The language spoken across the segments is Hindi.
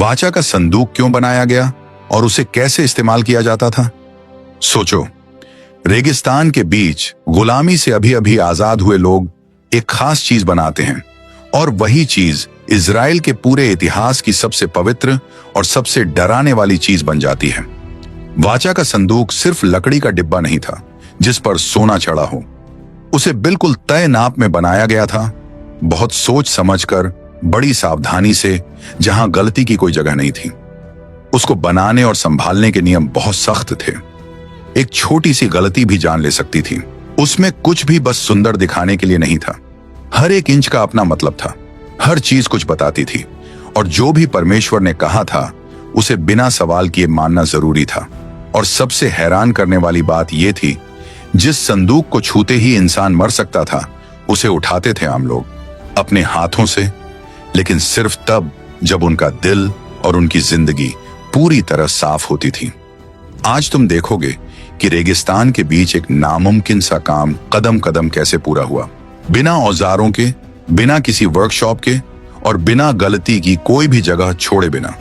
वाचा का संदूक क्यों बनाया गया और उसे कैसे इस्तेमाल किया जाता था? सोचो, रेगिस्तान के बीच गुलामी से अभी अभी आजाद हुए लोग एक खास चीज बनाते हैं और वही चीज इजराइल के पूरे इतिहास की सबसे पवित्र और सबसे डराने वाली चीज बन जाती है। वाचा का संदूक सिर्फ लकड़ी का डिब्बा नहीं था जिस पर सोना चढ़ा हो। उसे बिल्कुल तय नाप में बनाया गया था, बहुत सोच समझकर, बड़ी सावधानी से, जहां गलती की कोई जगह नहीं थी। उसको बनाने और संभालने के नियम बहुत सख्त थे। एक छोटी सी गलती भी जान ले सकती थी। उसमें कुछ भी बस सुंदर दिखाने के लिए नहीं था। हर एक इंच का अपना मतलब था, हर चीज कुछ बताती थी और जो भी परमेश्वर ने कहा था उसे बिना सवाल किए मानना जरूरी था। और सबसे हैरान करने वाली बात यह थी, जिस संदूक को छूते ही इंसान मर सकता था उसे उठाते थे आम लोग अपने हाथों से, लेकिन सिर्फ तब जब उनका दिल और उनकी जिंदगी पूरी तरह साफ होती थी। आज तुम देखोगे कि रेगिस्तान के बीच एक नामुमकिन सा काम कदम कदम कैसे पूरा हुआ, बिना औजारों के, बिना किसी वर्कशॉप के और बिना गलती की कोई भी जगह छोड़े बिना।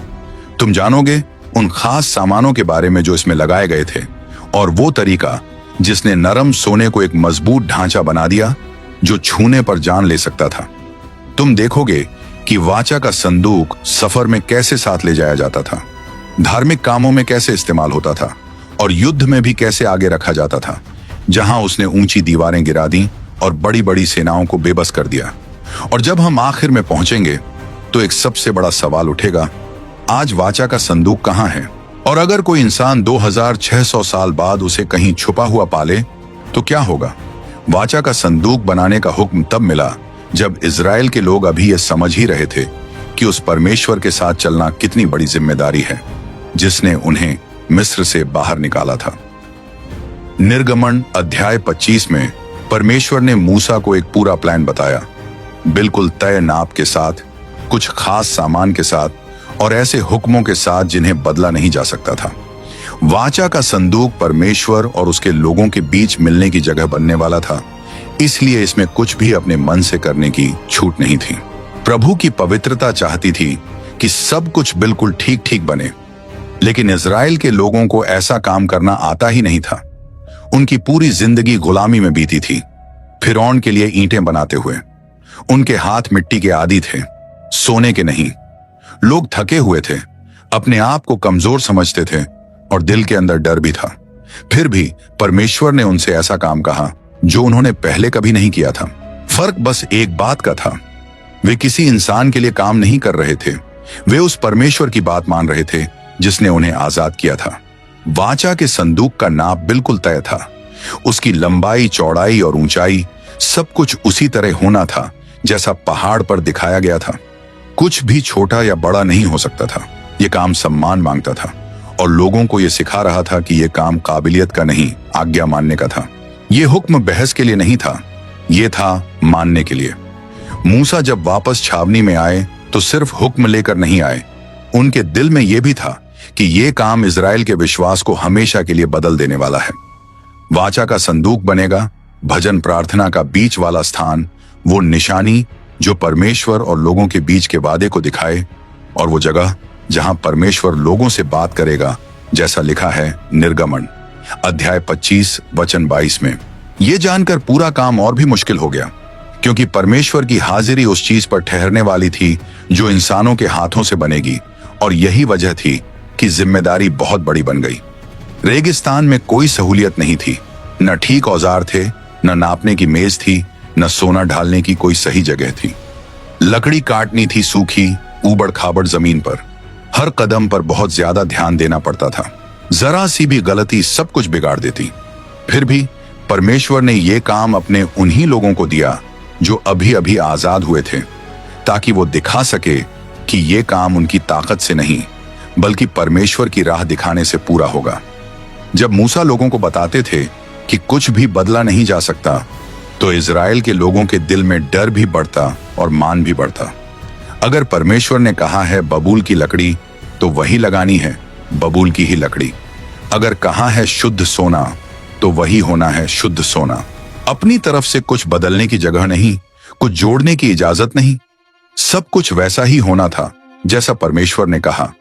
तुम जानोगे उन खास सामानों के बारे में जो इसमें लगाए गए थे और वो तरीका जिसने नरम सोने को एक मजबूत ढांचा बना दिया जो छूने पर जान ले सकता था। तुम देखोगे कि वाचा का संदूक सफर में कैसे साथ ले जाया जाता था, धार्मिक कामों में कैसे इस्तेमाल होता था और युद्ध में भी कैसे आगे रखा जाता था, जहां उसने ऊंची दीवारें गिरा दी और बड़ी बड़ी सेनाओं को बेबस कर दिया। और जब हम आखिर में पहुंचेंगे तो एक सबसे बड़ा सवाल उठेगा, आज वाचा का संदूक कहां है? और अगर कोई इंसान 2600 साल बाद उसे कहीं छुपा हुआ पाले तो क्या होगा? वाचा का संदूक बनाने का हुक्म तब मिला जब इजराइल के लोग अभी ये समझ ही रहे थे कि उस परमेश्वर के साथ चलना कितनी बड़ी जिम्मेदारी है जिसने उन्हें मिस्र से बाहर निकाला था। निर्गमन अध्याय 25 में परमेश्वर ने मूसा को एक पूरा प्लान बताया, बिल्कुल तय नाप के साथ, कुछ खास सामान के साथ और ऐसे हुक्मों के साथ जिन्हें बदला नहीं जा सकता था। वाचा का संदूक परमेश्वर और उसके लोगों के बीच मिलने की जगह बनने वाला था, इसलिए इसमें कुछ भी अपने मन से करने की छूट नहीं थी। प्रभु की पवित्रता चाहती थी कि सब कुछ बिल्कुल ठीक ठीक बने, लेकिन इजराइल के लोगों को ऐसा काम करना आता ही नहीं था। उनकी पूरी जिंदगी गुलामी में बीती थी, फिरौन के लिए ईंटें बनाते हुए। उनके हाथ मिट्टी के आदी थे, सोने के नहीं। लोग थके हुए थे, अपने आप को कमजोर समझते थे और दिल के अंदर डर भी था। फिर भी परमेश्वर ने उनसे ऐसा काम कहा जो उन्होंने पहले कभी नहीं किया था। फर्क बस एक बात का था, वे किसी इंसान के लिए काम नहीं कर रहे थे, वे उस परमेश्वर की बात मान रहे थे जिसने उन्हें आजाद किया था। वाचा के संदूक का नाप बिल्कुल तय था, उसकी लंबाई, चौड़ाई और ऊंचाई सब कुछ उसी तरह होना था जैसा पहाड़ पर दिखाया गया था। कुछ भी छोटा या बड़ा नहीं हो सकता था। यह काम सम्मान मांगता था और लोगों को यह सिखा रहा था कि यह काम काबिलियत का नहीं, आज्ञा मानने का था। यह हुक्म बहस के लिए नहीं था, यह था मानने के लिए। मूसा जब वापस छावनी में आए तो सिर्फ हुक्म लेकर नहीं आए, उनके दिल में यह भी था कि यह काम इजराइल के विश्वास को हमेशा के लिए बदल देने वाला है। वाचा का संदूक बनेगा भजन प्रार्थना का बीच वाला स्थान, वो निशानी जो परमेश्वर और लोगों के बीच के वादे को दिखाए, और वो जगह जहां परमेश्वर लोगों से बात करेगा, जैसा लिखा है निर्गमन अध्याय 25 वचन 22 में। यह जानकर पूरा काम और भी मुश्किल हो गया, क्योंकि परमेश्वर की हाजिरी उस चीज पर ठहरने वाली थी जो इंसानों के हाथों से बनेगी, और यही वजह थी कि जिम्मेदारी बहुत बड़ी बन गई। रेगिस्तान में कोई सहूलियत नहीं थी, न ठीक औजार थे, न नापने की मेज थी, न सोना ढालने की कोई सही जगह थी। लकड़ी काटनी थी सूखी ऊबड़ खाबड़ जमीन पर। हर कदम पर बहुत ज्यादा ध्यान देना पड़ता था, जरा सी भी गलती सब कुछ बिगाड़ देती। फिर भी परमेश्वर ने यह काम अपने उन्हीं लोगों को दिया जो अभी अभी आजाद हुए थे, ताकि वो दिखा सके कि यह काम उनकी ताकत से नहीं बल्कि परमेश्वर की राह दिखाने से पूरा होगा। जब मूसा लोगों को बताते थे कि कुछ भी बदला नहीं जा सकता, तो इजराइल के लोगों के दिल में डर भी बढ़ता और मान भी बढ़ता। अगर परमेश्वर ने कहा है बबूल की लकड़ी, तो वही लगानी है बबूल की ही लकड़ी। अगर कहा है शुद्ध सोना, तो वही होना है शुद्ध सोना। अपनी तरफ से कुछ बदलने की जगह नहीं, कुछ जोड़ने की इजाजत नहीं, सब कुछ वैसा ही होना था जैसा परमेश्वर ने कहा,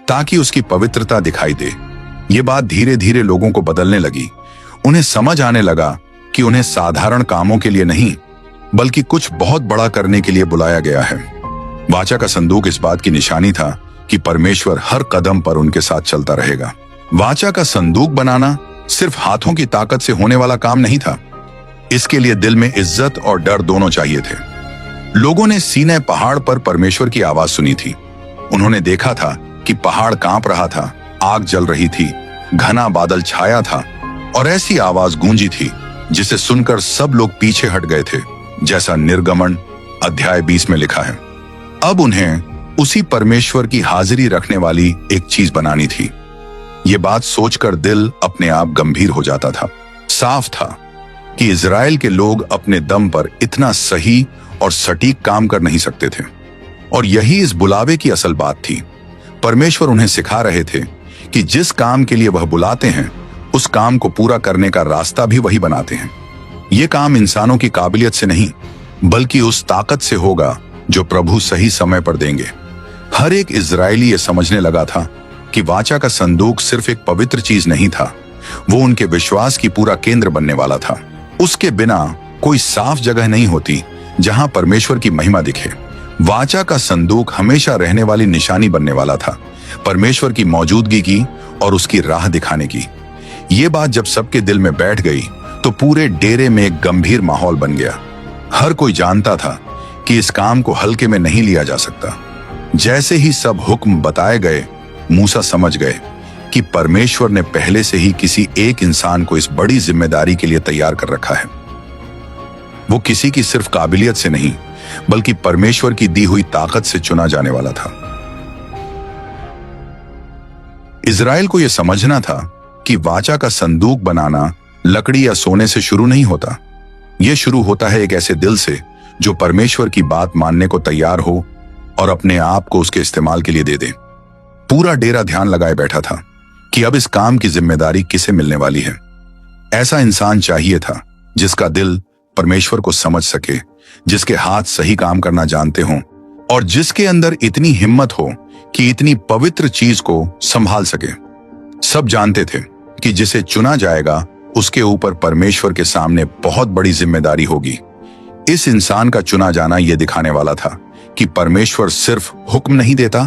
ताकि उसकी पवित्रता दिखाई दे। ये बात धीरे धीरे लोगों को बदलने लगी। उन्हें समझ आने लगा कि उन्हें साधारण कामों के लिए नहीं, बल्कि कुछ बहुत बड़ा करने के लिए बुलाया गया है। वाचा का संदूक इस बात की निशानी था कि परमेश्वर हर कदम पर उनके साथ चलता रहेगा। वाचा का संदूक बनाना सिर्फ हाथों की ताकत से होने वाला काम नहीं था। इसके लिए दिल में इज्जत और डर दोनों चाहिए थे। लोगों ने सीनै पहाड़ पर परमेश्वर की आवाज सुनी थी। उन्होंने देखा था कि पहाड़ कांप रहा था, आग जल रही थी, घना बादल छाया था और ऐसी आवाज गूंजी थी जिसे सुनकर सब लोग पीछे हट गए थे, जैसा निर्गमन अध्याय 20 में लिखा है। अब उन्हें उसी परमेश्वर की हाजिरी रखने वाली एक चीज बनानी थी। ये बात सोचकर दिल अपने आप गंभीर हो जाता था। साफ था कि इजराइल के लोग अपने दम पर इतना सही और सटीक काम कर नहीं सकते थे, और यही इस बुलावे की असल बात थी। परमेश्वर उन्हें सिखा रहे थे कि जिस काम के लिए वह बुलाते हैं, उस काम को पूरा करने का रास्ता भी वही बनाते हैं। ये काम इंसानों की काबिलियत से नहीं, बल्कि उस ताकत से होगा जो प्रभु सही समय पर देंगे। हर एक इजरायली ये समझने लगा था कि वाचा का संदूक सिर्फ एक पवित्र चीज नहीं था, वो उनके विश्वास की पूरा केंद्र बनने वाला था। उसके बिना कोई साफ जगह नहीं होती जहां परमेश्वर की महिमा दिखे। वाचा का संदूक हमेशा रहने वाली निशानी बनने वाला था, परमेश्वर की मौजूदगी की और उसकी राह दिखाने की। ये बात जब सबके दिल में बैठ गई तो पूरे डेरे में एक गंभीर माहौल बन गया। हर कोई जानता था कि इस काम को हल्के में नहीं लिया जा सकता। जैसे ही सब हुक्म बताए गए, मूसा समझ गए कि परमेश्वर ने पहले से ही किसी एक इंसान को इस बड़ी जिम्मेदारी के लिए तैयार कर रखा है। वो किसी की सिर्फ काबिलियत से नहीं, बल्कि परमेश्वर की दी हुई ताकत से चुना जाने वाला था। इजराइल को यह समझना था कि वाचा का संदूक बनाना लकड़ी या सोने से शुरू नहीं होता। यह शुरू होता है एक ऐसे दिल से जो परमेश्वर की बात मानने को तैयार हो और अपने आप को उसके इस्तेमाल के लिए दे दे। पूरा डेरा ध्यान लगाए बैठा था कि अब इस काम की जिम्मेदारी किसे मिलने वाली है। ऐसा इंसान चाहिए था जिसका दिल परमेश्वर को समझ सके, जिसके हाथ सही काम करना जानते हों और जिसके अंदर इतनी हिम्मत हो कि इतनी पवित्र चीज को संभाल सके। सब जानते थे कि जिसे चुना जाएगा उसके ऊपर परमेश्वर के सामने बहुत बड़ी जिम्मेदारी होगी। इस इंसान का चुना जाना यह दिखाने वाला था कि परमेश्वर सिर्फ हुक्म नहीं देता,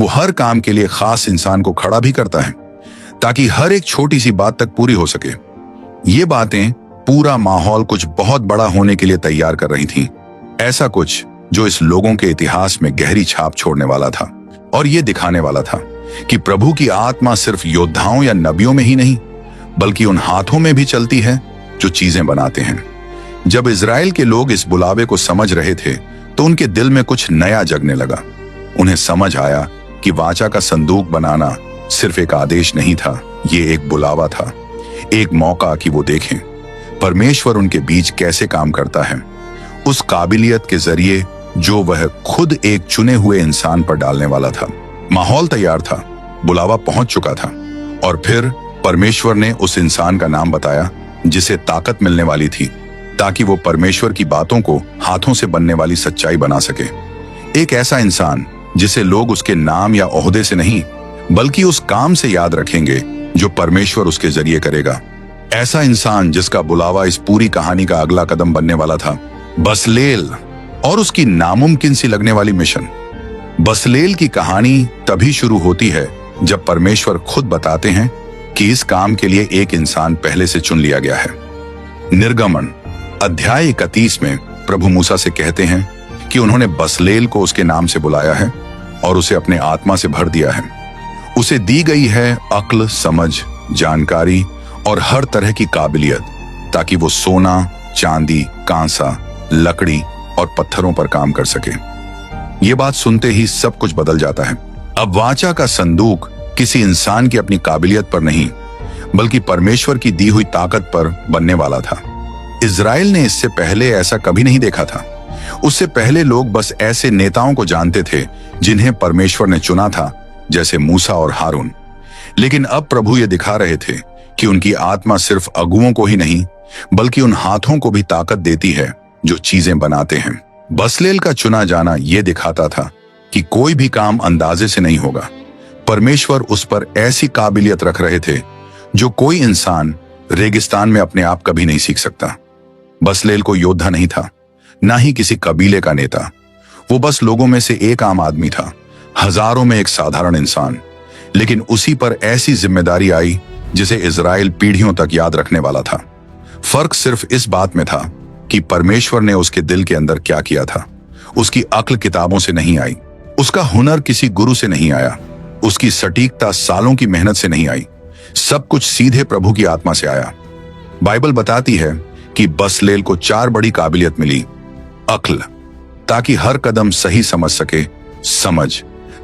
वो हर काम के लिए खास इंसान को खड़ा भी करता है ताकि हर एक छोटी सी बात तक पूरी हो सके। ये बातें पूरा माहौल कुछ बहुत बड़ा होने के लिए तैयार कर रही थीं। ऐसा कुछ जो इस लोगों के इतिहास में गहरी छाप छोड़ने वाला था और ये दिखाने वाला था कि प्रभु की आत्मा सिर्फ योद्धाओं या नबियों में ही नहीं, बल्कि उन हाथों में भी चलती है जो चीजें बनाते हैं। जब इजराइल के लोग इस बुलावे को समझ रहे थे तो उनके दिल में कुछ नया जगने लगा। उन्हें समझ आया कि वाचा का संदूक बनाना सिर्फ एक आदेश नहीं था, ये एक बुलावा था, एक मौका कि वो देखें परमेश्वर उनके बीच कैसे काम करता है, उस काबिलियत के जरिए जो वह खुद एक चुने हुए इंसान पर डालने वाला था। माहौल तैयार था, बुलावा पहुंच चुका था और फिर परमेश्वर ने उस इंसान का नाम बताया जिसे ताकत मिलने वाली थी ताकि वो परमेश्वर की बातों को हाथों से बनने वाली सच्चाई बना सके। एक ऐसा इंसान जिसे लोग उसके नाम या ओहदे से नहीं, बल्कि उस काम से याद रखेंगे जो परमेश्वर उसके जरिए करेगा। ऐसा इंसान जिसका बुलावा इस पूरी कहानी का अगला कदम बनने वाला था, बसलेल और उसकी नामुमकिन सी लगने वाली मिशन। बसलेल की कहानी तभी शुरू होती है जब परमेश्वर खुद बताते हैं कि इस काम के लिए एक इंसान पहले से चुन लिया गया है। निर्गमन अध्याय 31 में प्रभु मूसा से कहते हैं कि उन्होंने बसलेल को उसके नाम से बुलाया है और उसे अपने आत्मा से भर दिया है। उसे दी गई है अक्ल, समझ, जानकारी और हर तरह की काबिलियत ताकि वो सोना, चांदी, कांसा, लकड़ी और पत्थरों पर काम कर सके। ये बात सुनते ही सब कुछ बदल जाता है। अब वाचा का संदूक किसी इंसान की अपनी काबिलियत पर नहीं, बल्कि परमेश्वर की दी हुई ताकत पर बनने वाला था। इजराइल ने इससे पहले ऐसा कभी नहीं देखा था। उससे पहले लोग बस ऐसे नेताओं को जानते थे जिन्हें परमेश्वर ने चुना था, जैसे मूसा और हारून। लेकिन अब प्रभु ये दिखा रहे थे कि उनकी आत्मा सिर्फ अगुओं को ही नहीं, बल्कि उन हाथों को भी ताकत देती है जो चीजें बनाते हैं। बसलेल का चुना जाना यह दिखाता था कि कोई भी काम अंदाजे से नहीं होगा। परमेश्वर उस पर ऐसी काबिलियत रख रहे थे जो कोई इंसान रेगिस्तान में अपने आप कभी नहीं सीख सकता। बसलेल कोई योद्धा नहीं था, ना ही किसी कबीले का नेता। वो बस लोगों में से एक आम आदमी था, हजारों में एक साधारण इंसान। लेकिन उसी पर ऐसी जिम्मेदारी आई जिसे इजराइल पीढ़ियों तक याद रखने वाला था। फर्क सिर्फ इस बात में था कि परमेश्वर ने उसके दिल के अंदर क्या किया था। उसकी अक्ल किताबों से नहीं आई, उसका हुनर किसी गुरु से नहीं आया, उसकी सटीकता सालों की मेहनत से नहीं आई। सब कुछ सीधे प्रभु की आत्मा से आया। बाइबल बताती है कि बसलेल को 4 बड़ी काबिलियत मिली। अक्ल, ताकि हर कदम सही समझ सके, समझ,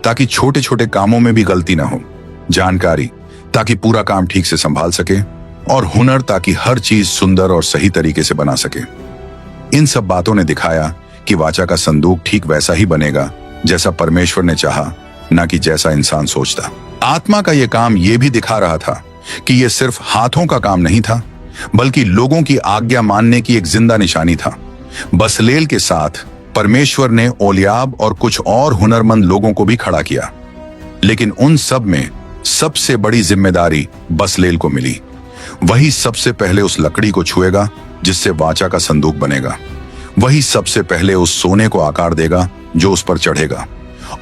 ताकि छोटे छोटे कामों में भी गलती ना हो, जानकारी, ताकि पूरा काम ठीक से संभाल सके, और हुनर, ताकि हर चीज सुंदर और सही तरीके से बना सके। इन सब बातों ने दिखाया कि वाचा का संदूक ठीक वैसा ही बनेगा जैसा परमेश्वर ने चाहा, ना कि जैसा इंसान सोचता। आत्मा का यह काम यह भी दिखा रहा था कि यह सिर्फ हाथों का काम नहीं था, बल्कि लोगों की आज्ञा मानने की एक जिंदा निशानी था। बसलेल के साथ परमेश्वर ने ओलियाब और कुछ और हुनरमंद लोगों को भी खड़ा किया, लेकिन उन सब में सबसे बड़ी जिम्मेदारी बसलेल को मिली। वही सबसे पहले उस लकड़ी को छुएगा जिससे वाचा का संदूक बनेगा। वही सबसे पहले उस सोने को आकार देगा जो उस पर चढ़ेगा,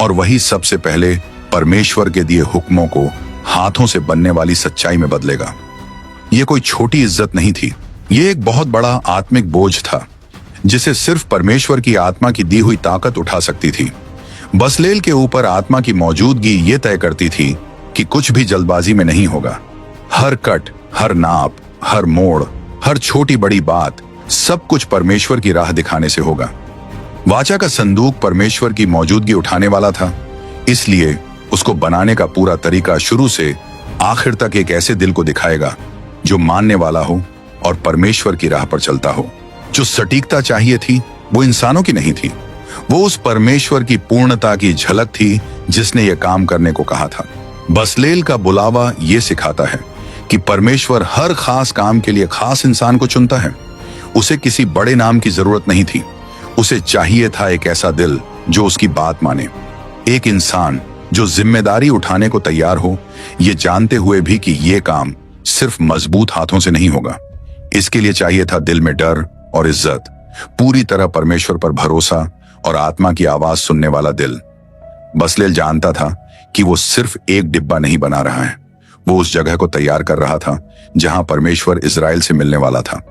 और वही सबसे पहले परमेश्वर के दिए हुक्मों को हाथों से बनने वाली सच्चाई में बदलेगा। यह कोई छोटी इज्जत नहीं थी, यह एक बहुत बड़ा आत्मिक बोझ था जिसे सिर्फ परमेश्वर की आत्मा की दी हुई ताकत उठा सकती थी। बसलेल के ऊपर आत्मा की मौजूदगी ये तय करती थी कि कुछ भी जल्दबाजी में नहीं होगा। हर कट, हर नाप, हर मोड़, हर छोटी बड़ी बात, सब कुछ परमेश्वर की राह दिखाने से होगा। वाचा का संदूक परमेश्वर की मौजूदगी उठाने वाला था, इसलिए उसको बनाने का पूरा तरीका शुरू से आखिर तक एक ऐसे दिल को दिखाएगा जो मानने वाला हो और परमेश्वर की राह पर चलता हो। जो सटीकता चाहिए थी वो इंसानों की नहीं थी, वो उस परमेश्वर की पूर्णता की झलक थी जिसने यह काम करने को कहा था। बसलेल का बुलावा ये सिखाता है कि परमेश्वर हर खास काम के लिए खास इंसान को चुनता है। उसे किसी बड़े नाम की जरूरत नहीं थी, उसे चाहिए था एक ऐसा दिल जो उसकी बात माने, एक इंसान जो जिम्मेदारी उठाने को तैयार हो, ये जानते हुए भी कि ये काम सिर्फ मजबूत हाथों से नहीं होगा। इसके लिए चाहिए था दिल में डर और इज्जत, पूरी तरह परमेश्वर पर भरोसा और आत्मा की आवाज सुनने वाला दिल। बसलेल जानता था कि वो सिर्फ एक डिब्बा नहीं बना रहा है, वो उस जगह को तैयार कर रहा था जहां परमेश्वर इजराइल से मिलने वाला था।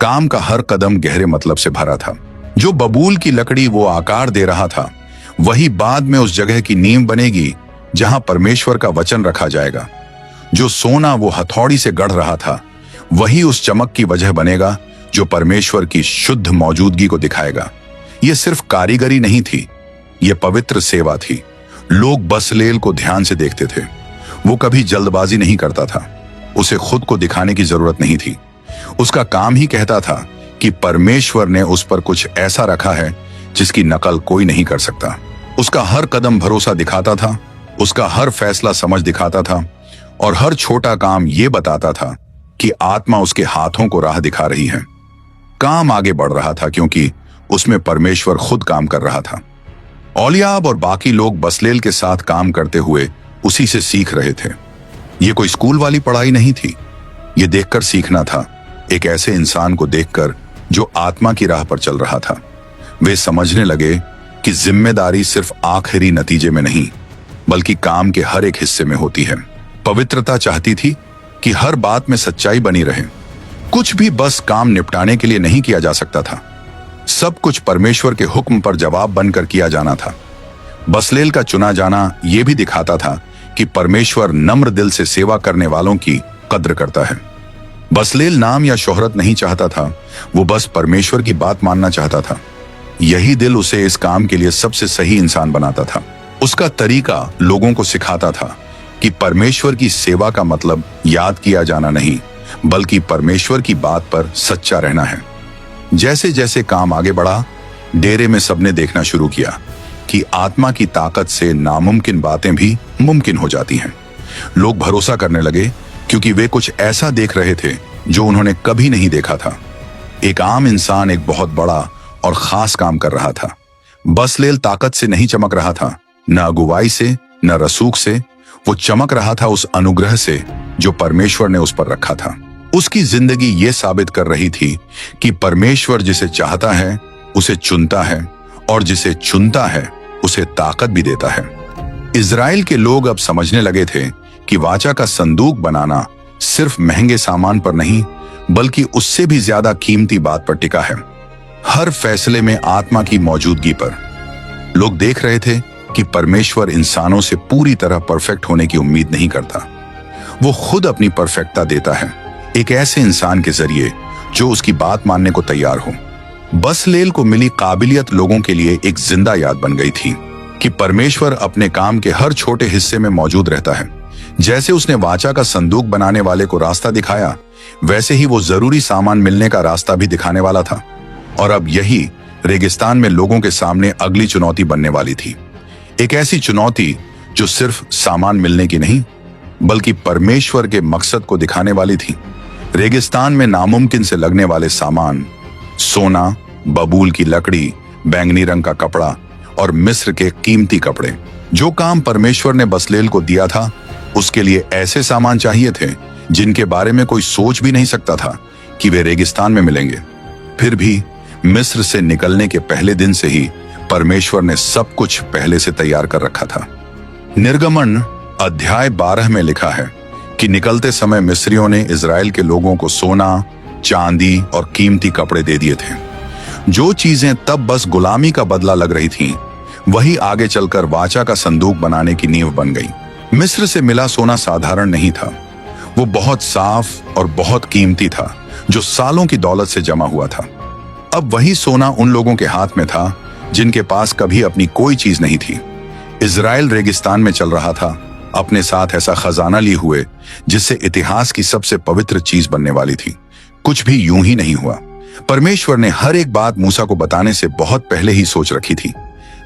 काम का हर कदम गहरे मतलब से भरा था। जो बबूल की लकड़ी वो आकार दे रहा था, वही बाद में उस जगह की नींव बनेगी जहां परमेश्वर का वचन रखा जाएगा। जो सोना वो हथौड़ी से गढ़ रहा था, वही उस चमक की वजह बनेगा जो परमेश्वर की शुद्ध मौजूदगी को दिखाएगा। यह सिर्फ कारीगरी नहीं थी, यह पवित्र सेवा थी। लोग बसलेल को ध्यान से देखते थे। वो कभी जल्दबाजी नहीं करता था, उसे खुद को दिखाने की जरूरत नहीं थी। उसका काम ही कहता था कि परमेश्वर ने उस पर कुछ ऐसा रखा है जिसकी नकल कोई नहीं कर सकता। उसका हर कदम भरोसा दिखाता था, उसका हर फैसला समझ दिखाता था, और हर छोटा काम ये बताता था कि आत्मा उसके हाथों को राह दिखा रही है। काम आगे बढ़ रहा था क्योंकि उसमें परमेश्वर खुद काम कर रहा था। ओलियाब और बाकी लोग बसलेल के साथ काम करते हुए उसी से सीख रहे थे। यह कोई स्कूल वाली पढ़ाई नहीं थी, यह देखकर सीखना था, एक ऐसे इंसान को देखकर जो आत्मा की राह पर चल रहा था। वे समझने लगे कि जिम्मेदारी सिर्फ आखिरी नतीजे में नहीं, बल्कि काम के हर एक हिस्से में होती है। पवित्रता चाहती थी कि हर बात में सच्चाई बनी रहे। कुछ भी बस काम निपटाने के लिए नहीं किया जा सकता था, सब कुछ परमेश्वर के हुक्म पर जवाब बनकर किया जाना था। बसलेल का चुना जाना यह भी दिखाता था कि परमेश्वर नम्र दिल से सेवा करने वालों की कद्र करता है। बसलेल नाम या शोहरत नहीं चाहता था, वो बस परमेश्वर की बात मानना चाहता था। यही दिल उसे इस काम के लिए सबसे सही इंसान बनाता था। उसका तरीका लोगों को सिखाता था कि परमेश्वर की सेवा का मतलब याद किया जाना नहीं, बल्कि परमेश्वर की बात पर सच्चा रहना है। जैसे जैसे काम आगे बढ़ा, डेरे में सबने देखना शुरू किया कि आत्मा की ताकत से नामुमकिन बातें भी मुमकिन हो जाती हैं। लोग भरोसा करने लगे क्योंकि वे कुछ ऐसा देख रहे थे जो उन्होंने कभी नहीं देखा था। एक आम इंसान एक बहुत बड़ा और खास काम कर रहा था। बसलेल ताकत से नहीं चमक रहा था, न अगुवाई से, न रसूख से। वो चमक रहा था उस अनुग्रह से जो परमेश्वर ने उस पर रखा था। उसकी जिंदगी ये साबित कर रही थी कि परमेश्वर जिसे चाहता है उसे चुनता है, और जिसे चुनता है उसे ताकत भी देता है। इजराइल के लोग अब समझने लगे थे कि वाचा का संदूक बनाना सिर्फ महंगे सामान पर नहीं, बल्कि उससे भी ज्यादा कीमती बात पर टिका है, हर फैसले में आत्मा की मौजूदगी पर। लोग देख रहे थे कि परमेश्वर इंसानों से पूरी तरह परफेक्ट होने की उम्मीद नहीं करता। वो खुद अपनी परफेक्टता देता है एक ऐसे इंसान के जरिए जो उसकी बात मानने को तैयार हो। बसलेल को मिली काबिलियत लोगों के लिए एक जिंदा याद बन गई थी कि परमेश्वर अपने काम के हर छोटे हिस्से में मौजूद रहता है। जैसे उसने वाचा का संदूक बनाने वाले को रास्ता दिखाया, वैसे ही वो जरूरी सामान मिलने का रास्ता भी दिखाने वाला था। और अब यही रेगिस्तान में लोगों के सामने अगली चुनौती बनने वाली थी। एक ऐसी चुनौती जो सिर्फ सामान मिलने की नहीं, बल्कि परमेश्वर के मकसद को दिखाने वाली थी। रेगिस्तान में नामुमकिन से लगने वाले सामान, सोना, बबूल की लकड़ी, बैंगनी रंग का कपड़ा और मिस्र के कीमती कपड़े। जो काम परमेश्वर ने बसलेल को दिया था, उसके लिए ऐसे सामान चाहिए थे जिनके बारे में कोई सोच भी नहीं सकता था कि वे रेगिस्तान में मिलेंगे। फिर भी मिस्र से निकलने के पहले दिन से ही परमेश्वर ने सब कुछ पहले से तैयार कर रखा था। निर्गमन अध्याय 12 में लिखा है कि निकलते समय मिस्रियों ने इजराइल के लोगों को सोना, चांदी और कीमती कपड़े दे दिए थे। जो चीजें तब बस गुलामी का बदला लग रही थीं, वही आगे चलकर वाचा का संदूक बनाने की नींव बन गई। मिस्र से मिला सोना साधारण नहीं था, वो बहुत साफ और बहुत कीमती था, जो सालों की दौलत से जमा हुआ था। अब वही सोना उन लोगों के हाथ में था जिनके पास कभी अपनी कोई चीज नहीं थी। इजराइल रेगिस्तान में चल रहा था, अपने साथ ऐसा खजाना लिए हुए जिससे इतिहास की सबसे पवित्र चीज बनने वाली थी। कुछ भी यूं ही नहीं हुआ। परमेश्वर ने हर एक बात मूसा को बताने से बहुत पहले ही सोच रखी थी।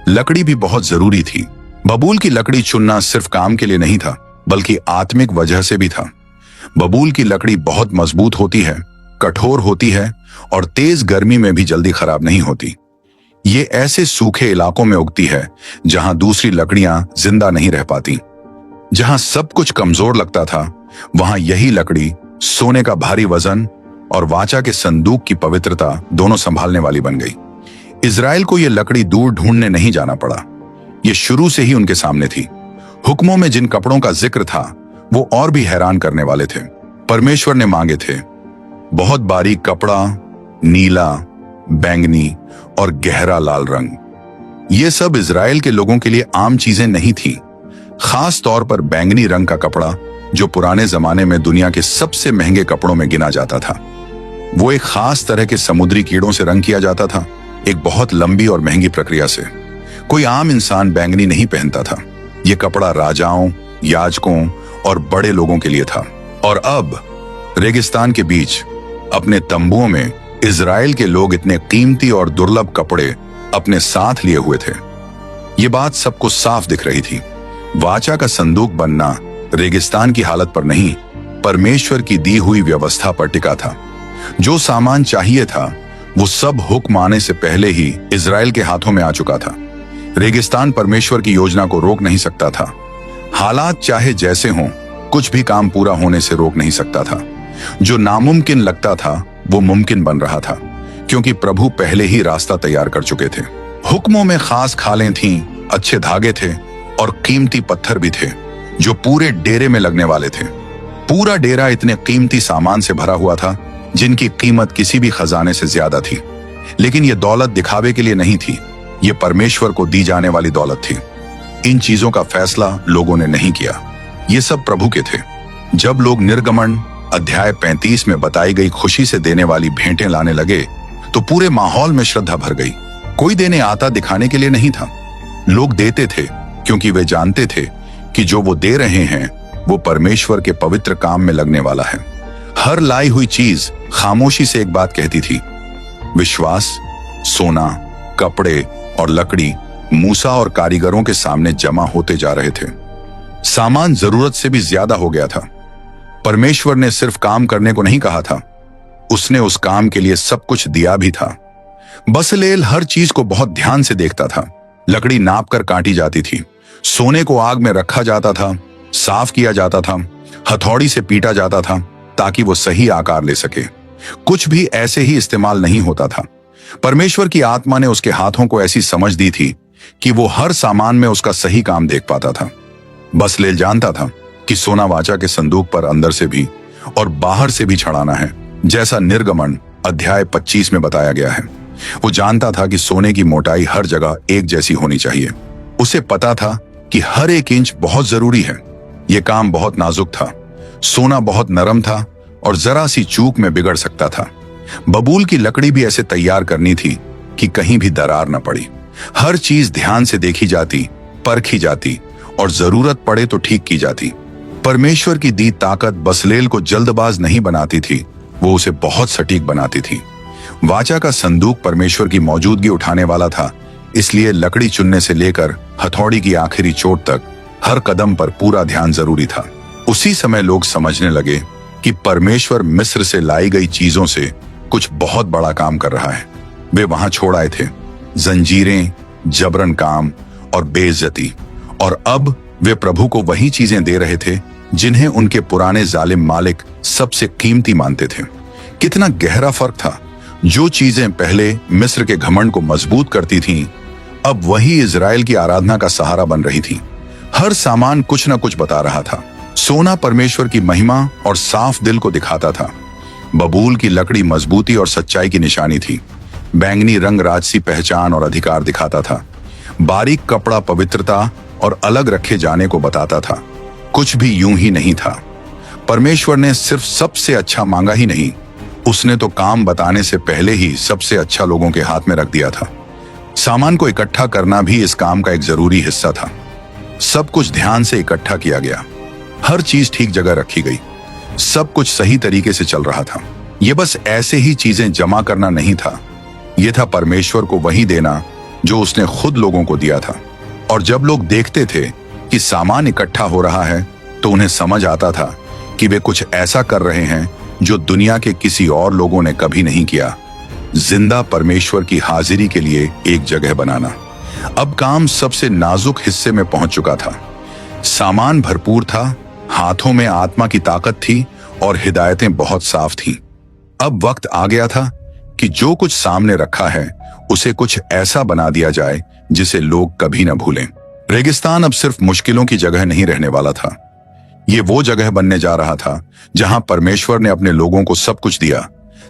लकड़ी भी बहुत जरूरी थी। बबूल की लकड़ी चुनना सिर्फ काम के लिए नहीं था, बल्कि आत्मिक वजह से भी था। बबूल की लकड़ी बहुत मजबूत होती है, कठोर होती है और तेज गर्मी में भी जल्दी खराब नहीं होती। ये ऐसे सूखे इलाकों में उगती है जहां दूसरी लकड़ियां जिंदा नहीं रह पाती। जहां सब कुछ कमजोर लगता था, वहां यही लकड़ी सोने का भारी वजन और वाचा के संदूक की पवित्रता दोनों संभालने वाली बन गई। इजराइल को यह लकड़ी दूर ढूंढने नहीं जाना पड़ा, ये शुरू से ही उनके सामने थी। हुक्मों में जिन कपड़ों का जिक्र था, वो और भी हैरान करने वाले थे। परमेश्वर ने मांगे थे बहुत बारीक कपड़ा, नीला, बैंगनी और गहरा लाल रंग। ये सब इजराइल के लोगों के लिए आम चीजें नहीं थी। खास तौर पर बैंगनी रंग का कपड़ा, जो पुराने जमाने में दुनिया के सबसे महंगे कपड़ों में गिना जाता था। वो एक खास तरह के समुद्री कीड़ों से रंग किया जाता था, एक बहुत लंबी और महंगी प्रक्रिया से। कोई आम इंसान बैंगनी नहीं पहनता था। ये कपड़ा राजाओं, याजकों और बड़े लोगों के लिए था। और अब रेगिस्तान के बीच अपने तंबुओं में इजराइल के लोग इतने कीमती और दुर्लभ कपड़े अपने साथ लिए हुए थे। ये बात सबको साफ दिख रही थी। वाचा का संदूक बनना रेगिस्तान की हालत पर नहीं, परमेश्वर की दी हुई व्यवस्था पर टिका था। जो सामान चाहिए था, वो सब हुक्म आने से पहले ही इजराइल के हाथों में आ चुका था। रेगिस्तान परमेश्वर की योजना को रोक नहीं सकता था। हालात चाहे जैसे हों, कुछ भी काम पूरा होने से रोक नहीं सकता था। जो नामुमकिन लगता था, वो मुमकिन बन रहा था, क्योंकि प्रभु पहले ही रास्ता तैयार कर चुके थे। हुक्मों में खास खालें थीं, अच्छे धागे थे और कीमती पत्थर भी थे, जो पूरे डेरे में लगने वाले थे। पूरा डेरा इतने कीमती सामान से भरा हुआ था जिनकी कीमत किसी भी खजाने से ज्यादा थी। लेकिन यह दौलत दिखावे के लिए नहीं थी, ये परमेश्वर को दी जाने वाली दौलत थी। इन चीजों का फैसला लोगों ने नहीं किया, ये सब प्रभु के थे। जब लोग निर्गमन अध्याय 35 में बताई गई खुशी से देने वाली भेंटें लाने लगे, तो पूरे माहौल में श्रद्धा भर गई। कोई देने आता दिखाने के लिए नहीं था। लोग देते थे क्योंकि वे जानते थे कि जो वो दे रहे हैं, वो परमेश्वर के पवित्र काम में लगने वाला है। हर लाई हुई चीज खामोशी से एक बात कहती थी। विश्वास, सोना, कपड़े और लकड़ी मूसा और कारीगरों के सामने जमा होते जा रहे थे। सामान जरूरत से भी ज्यादा हो गया था। परमेश्वर ने सिर्फ काम करने को नहीं कहा था, उसने उस काम के लिए सब कुछ दिया भी था। बसलेल हर चीज को बहुत ध्यान से देखता था। लकड़ी नाप कर काटी जाती थी, सोने को आग में रखा जाता था, साफ किया जाता था, हथौड़ी से पीटा जाता था ताकि वो सही आकार ले सके। कुछ भी ऐसे ही इस्तेमाल नहीं होता था। परमेश्वर की आत्मा ने उसके हाथों को ऐसी समझ दी थी कि वो हर सामान में उसका सही काम देख पाता था। बसलेल जानता था कि सोना वाचा के संदूक पर अंदर से भी और बाहर से भी छड़ाना है, जैसा निर्गमन अध्याय 25 में बताया गया है। वो जानता था कि सोने की मोटाई हर जगह एक जैसी होनी चाहिए। उसे पता था कि हर एक इंच बहुत जरूरी है। यह काम बहुत नाजुक था। सोना बहुत नरम था और जरा सी चूक में बिगड़ सकता था। बबूल की लकड़ी भी ऐसे तैयार करनी थी कि कहीं भी दरार न पड़ी। हर चीज ध्यान से देखी जाती, परखी जाती और जरूरत पड़े तो ठीक की जाती। परमेश्वर की दी ताकत बसलेल को जल्दबाज नहीं बनाती थी, वो उसे बहुत सटीक बनाती थी। वाचा का संदूक परमेश्वर की मौजूदगी उठाने वाला था, इसलिए लकड़ी चुनने से लेकर हथौड़ी की आखिरी चोट तक हर कदम पर पूरा ध्यान जरूरी था। उसी समय लोग समझने लगे कि परमेश्वर मिस्र से लाई गई चीजों से कुछ बहुत बड़ा काम कर रहा है। वे वहां छोड़ आए थे जंजीरें, जबरन काम और बेइज्जती, और अब वे प्रभु को वही चीजें दे रहे थे जिन्हें उनके पुराने जालिम मालिक सबसे कीमती मानते थे। कितना गहरा फर्क था। जो चीजें पहले मिस्र के घमंड को मजबूत करती थीं, अब वही इजराइल की आराधना का सहारा बन रही थी। हर सामान कुछ न कुछ बता रहा था। सोना परमेश्वर की महिमा और साफ दिल को दिखाता था। बबूल की लकड़ी मजबूती और सच्चाई की निशानी थी। बैंगनी रंग राजसी पहचान और अधिकार दिखाता था। बारीक कपड़ा पवित्रता और अलग रखे जाने को बताता था। कुछ भी यूं ही नहीं था। परमेश्वर ने सिर्फ सबसे अच्छा मांगा ही नहीं, उसने तो काम बताने से पहले ही सबसे अच्छा लोगों के हाथ में रख दिया था। सामान को इकट्ठा करना भी इस काम का एक जरूरी हिस्सा था। सब कुछ ध्यान से इकट्ठा किया गया। हर चीज ठीक जगह रखी गई। सब कुछ सही तरीके से चल रहा था। यह बस ऐसे ही चीजें जमा करना नहीं था, यह था परमेश्वर को वही देना जो उसने खुद लोगों को दिया था। और जब लोग देखते थे कि सामान इकट्ठा हो रहा है, तो उन्हें समझ आता था कि वे कुछ ऐसा कर रहे हैं जो दुनिया के किसी और लोगों ने कभी नहीं किया। जिंदा परमेश्वर की हाजिरी के लिए एक जगह बनाना। अब काम सबसे नाजुक हिस्से में पहुंच चुका था। सामान भरपूर था, हाथों में आत्मा की ताकत थी और हिदायतें बहुत साफ थीं। अब वक्त आ गया था कि जो कुछ सामने रखा है उसे कुछ ऐसा बना दिया जाए जिसे लोग कभी न भूलें। रेगिस्तान अब सिर्फ मुश्किलों की जगह नहीं रहने वाला था। ये वो जगह बनने जा रहा था जहां परमेश्वर ने अपने लोगों को सब कुछ दिया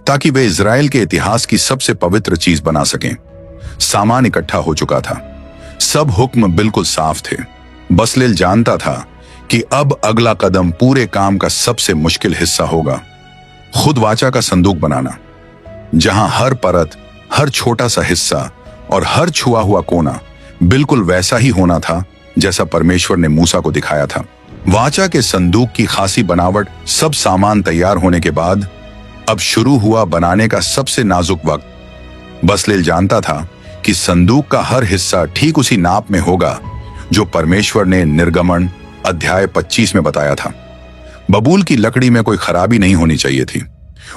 ताकि वे इजराइल के इतिहास की सबसे पवित्र चीज बना सकें। सामान इकट्ठा हो चुका था। सब हुक्म बिल्कुल साफ थे। बसलेल जानता था कि अब अगला कदम पूरे काम का सबसे मुश्किल हिस्सा होगा, खुद वाचा का संदूक बनाना, जहां हर परत, हर छोटा सा हिस्सा और हर छुआ हुआ कोना बिल्कुल वैसा ही होना था जैसा परमेश्वर ने मूसा को दिखाया था। वाचा के संदूक की खासी बनावट, सब सामान तैयार होने के बाद अब शुरू हुआ बनाने का सबसे नाजुक वक्त। बसलेल जानता था कि संदूक का हर हिस्सा ठीक उसी नाप में होगा जो परमेश्वर ने निर्गमन अध्याय 25 में बताया था। बबूल की लकड़ी में कोई खराबी नहीं होनी चाहिए थी।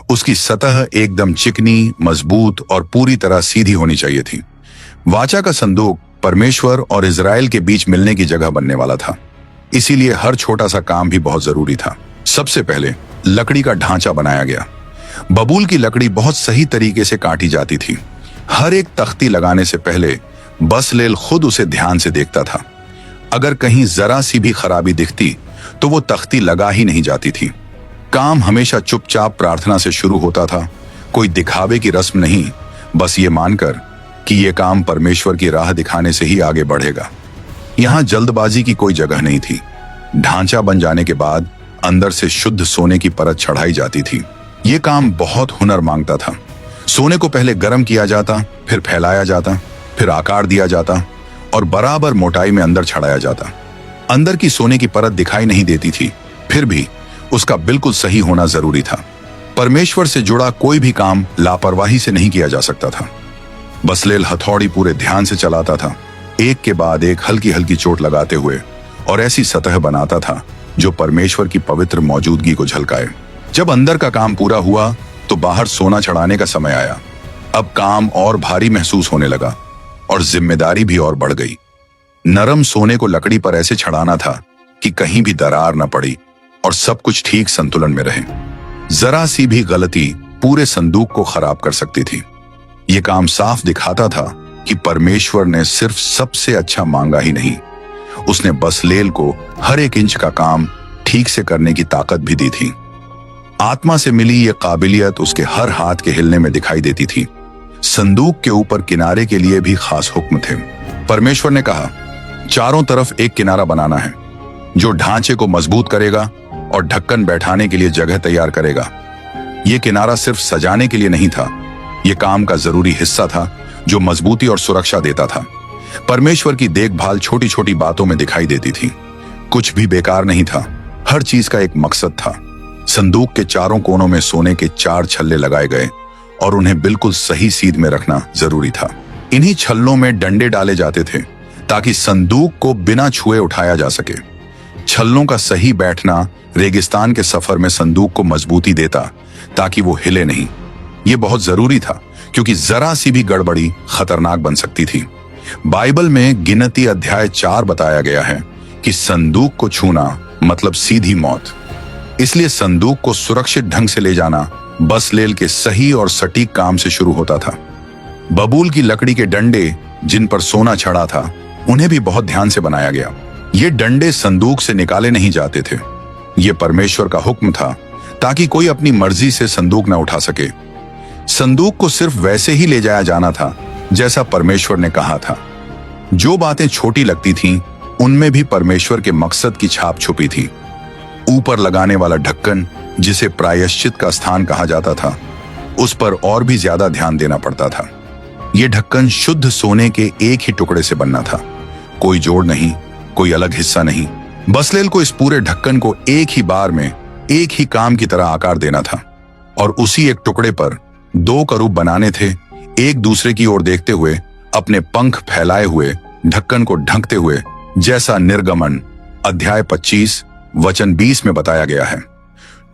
उसकी सतह एकदम चिकनी, मजबूत और पूरी तरह सीधी होनी चाहिए थी। वाचा का संदूक परमेश्वर और इजराइल के बीच मिलने की जगह बनने वाला था, इसीलिए हर छोटा सा काम भी बहुत जरूरी था। सबसे पहले लकड़ी का ढांचा बनाया गया। बबूल की लकड़ी बहुत सही तरीके से काटी जाती थी। हर एक तख्ती लगाने से पहले बसलेल खुद उसे ध्यान से देखता था। अगर कहीं जरा सी भी खराबी दिखती तो वो तख्ती लगा ही नहीं जाती थी। काम हमेशा चुपचाप प्रार्थना से शुरू होता था, कोई दिखावे की रस्म नहीं, बस ये मानकर कि ये काम परमेश्वर की राह दिखाने से ही आगे बढ़ेगा। यहां जल्दबाजी की कोई जगह नहीं थी। ढांचा बन जाने के बाद अंदर से शुद्ध सोने की परत चढ़ाई जाती थी। ये काम बहुत हुनर मांगता था। सोने को पहले गर्म किया जाता, फिर फैलाया जाता, फिर आकार दिया जाता और बराबर मोटाई में अंदर चढ़ाया जाता। अंदर की सोने की परत दिखाई नहीं देती थी, फिर भी उसका बिल्कुल सही होना जरूरी था। परमेश्वर से जुड़ा कोई भी काम लापरवाही से नहीं किया जा सकता था। बसलेल हथौड़ी पूरे ध्यान से चलाता था, एक के बाद एक हल्की हल्की चोट लगाते हुए, और ऐसी सतह बनाता था जो परमेश्वर की पवित्र मौजूदगी को झलकाए। जब अंदर का काम पूरा हुआ तो बाहर सोना चढ़ाने का समय आया। अब काम और भारी महसूस होने लगा और जिम्मेदारी भी और बढ़ गई। नरम सोने को लकड़ी पर ऐसे छड़ाना था कि कहीं भी दरार न पड़ी और सब कुछ ठीक संतुलन में रहे। जरा सी भी गलती पूरे संदूक को खराब कर सकती थी। यह काम साफ दिखाता था कि परमेश्वर ने सिर्फ सबसे अच्छा मांगा ही नहीं, उसने बसलेल को हर एक इंच का काम ठीक से करने की ताकत भी दी थी। आत्मा से मिली यह काबिलियत उसके हर हाथ के हिलने में दिखाई देती थी। संदूक के ऊपर किनारे के लिए भी खास हुक्म थे। परमेश्वर ने कहा, चारों तरफ एक किनारा बनाना है जो ढांचे को मजबूत करेगा और ढक्कन बैठाने के लिए जगह तैयार करेगा। यह किनारा सिर्फ सजाने के लिए नहीं था, यह काम का जरूरी हिस्सा था जो मजबूती और सुरक्षा देता था। परमेश्वर की देखभाल छोटी छोटी बातों में दिखाई देती थी। कुछ भी बेकार नहीं था, हर चीज का एक मकसद था। संदूक के चारों कोनों में सोने के 4 छल्ले लगाए गए और उन्हें बिल्कुल सही सीध में रखना जरूरी था। इन्हीं छल्लों में डंडे डाले जाते थे ताकि संदूक को बिना छुए उठाया जा सके। छल्लों का सही बैठना रेगिस्तान के सफर में संदूक को मजबूती देता ताकि वो हिले नहीं। ये बहुत जरूरी था क्योंकि जरा सी भी गड़बड़ी खतरनाक बन सकती थी। बाइबल में गिनती अध्याय 4 बताया गया है कि संदूक को छूना मतलब सीधी मौत। इसलिए संदूक को सुरक्षित ढंग से ले जाना बसलेल के सही और सटीक काम से शुरू होता था। बबूल की लकड़ी के डंडे जिन पर सोना छड़ा था उन्हें भी बहुत ध्यान से बनाया गया। ये डंडे संदूक से निकाले नहीं जाते थे, ये परमेश्वर का हुक्म था ताकि कोई अपनी मर्जी से संदूक न उठा सके। संदूक को सिर्फ वैसे ही ले जाया जाना था जैसा परमेश्वर ने कहा था। जो बातें छोटी लगती थीं, उनमें भी परमेश्वर के मकसद की छाप छुपी थी। ऊपर लगाने वाला ढक्कन, जिसे प्रायश्चित का स्थान कहा जाता था, उस पर और भी ज्यादा ध्यान देना पड़ता था। यह ढक्कन शुद्ध सोने के एक ही टुकड़े से बनना था, कोई जोड़ नहीं, कोई अलग हिस्सा नहीं। बसलेल को इस पूरे ढक्कन को एक ही बार में एक ही काम की तरह आकार देना था और उसी एक टुकड़े पर 2 करूब बनाने थे, एक दूसरे की ओर देखते हुए, अपने पंख फैलाए हुए, ढक्कन को ढकते हुए, जैसा निर्गमन अध्याय 25 वचन 20 में बताया गया है।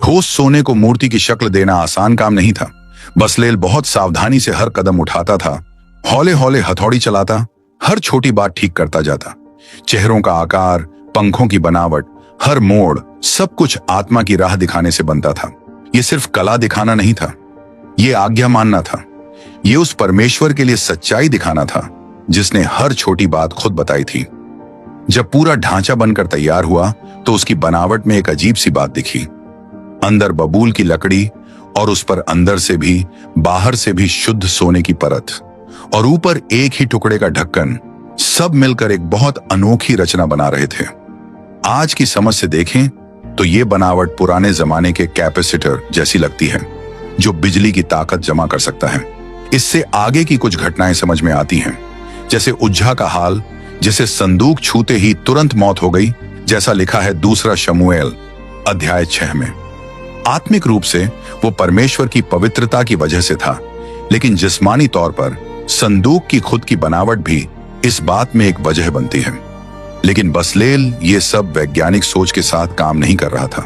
ठोस सोने को मूर्ति की शक्ल देना आसान काम नहीं था। बसलेल बहुत सावधानी से हर कदम उठाता था, हौले हौले हथौड़ी चलाता, हर छोटी बात ठीक करता जाता। चेहरों का आकार, पंखों की बनावट, हर मोड़, सब कुछ आत्मा की राह दिखाने से बनता था। यह सिर्फ कला दिखाना नहीं था, यह आज्ञा मानना था। यह उस परमेश्वर के लिए सच्चाई दिखाना था जिसने हर छोटी बात खुद बताई थी। जब पूरा ढांचा बनकर तैयार हुआ तो उसकी बनावट में एक अजीब सी बात दिखी। अंदर बबूल की लकड़ी और उस पर अंदर से भी बाहर से भी शुद्ध सोने की परत और ऊपर एक ही टुकड़े का ढक्कन, सब मिलकर एक बहुत अनोखी रचना बना रहे थे। आज की समझ से देखें तो ये बनावट पुराने जमाने के कैपेसिटर जैसी लगती है जो बिजली की ताकत जमा कर सकता है। इससे आगे की कुछ घटनाएं समझ में आती हैं, जैसे उज्जा का हाल, जिसे संदूक छूते ही तुरंत मौत हो गई, जैसा लिखा है 2 शमूएल अध्याय 6 में। आत्मिक रूप से वो परमेश्वर की पवित्रता की वजह से था, लेकिन जिस्मानी तौर पर संदूक की खुद की बनावट भी इस बात में एक वजह बनती है। लेकिन बसलेल ये सब वैज्ञानिक सोच के साथ काम नहीं कर रहा था।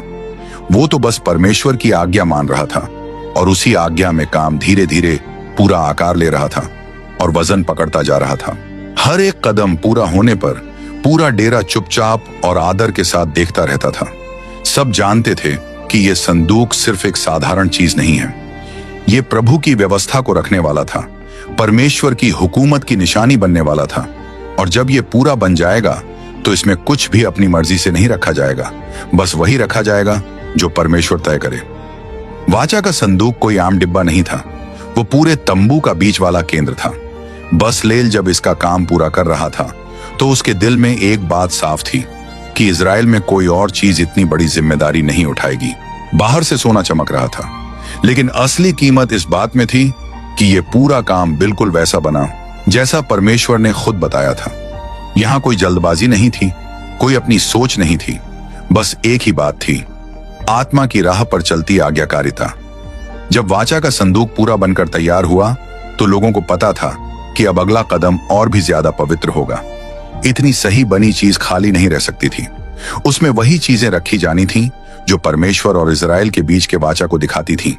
वो तो बस परमेश्वर की आज्ञा मान रहा था और उसी आज्ञा में काम धीरे धीरे पूरा आकार ले रहा था और वजन पकड़ता जा रहा था। हर एक कदम पूरा होने पर पूरा डेरा चुपचाप और आदर के साथ देखता रहता था। सब जानते थे कि यह संदूक सिर्फ एक साधारण चीज नहीं है, यह प्रभु की व्यवस्था को रखने वाला था, परमेश्वर की हुकूमत की निशानी बनने वाला था। और जब यह पूरा बन जाएगा तो इसमें कुछ भी अपनी मर्जी से नहीं रखा जाएगा, बस वही रखा जाएगा जो परमेश्वर तय करे। वाचा का संदूक कोई आम डिब्बा नहीं था, वो पूरे तंबू का बीच वाला केंद्र था। बसलेल जब इसका काम पूरा कर रहा था तो उसके दिल में एक बात साफ थी कि इजराइल में कोई और चीज इतनी बड़ी जिम्मेदारी नहीं उठाएगी। बाहर से सोना चमक रहा था, लेकिन असली कीमत इस बात में थी कि यह पूरा काम बिल्कुल वैसा बना जैसा परमेश्वर ने खुद बताया था। यहां कोई जल्दबाजी नहीं थी, कोई अपनी सोच नहीं थी, बस एक ही बात थी, आत्मा की राह पर चलती आज्ञाकारिता। जब वाचा का संदूक पूरा बनकर तैयार हुआ तो लोगों को पता था कि अब अगला कदम और भी ज्यादा पवित्र होगा। इतनी सही बनी चीज खाली नहीं रह सकती थी, उसमें वही चीजें रखी जानी थीं जो परमेश्वर और इजराइल के बीच के वाचा को दिखाती थीं।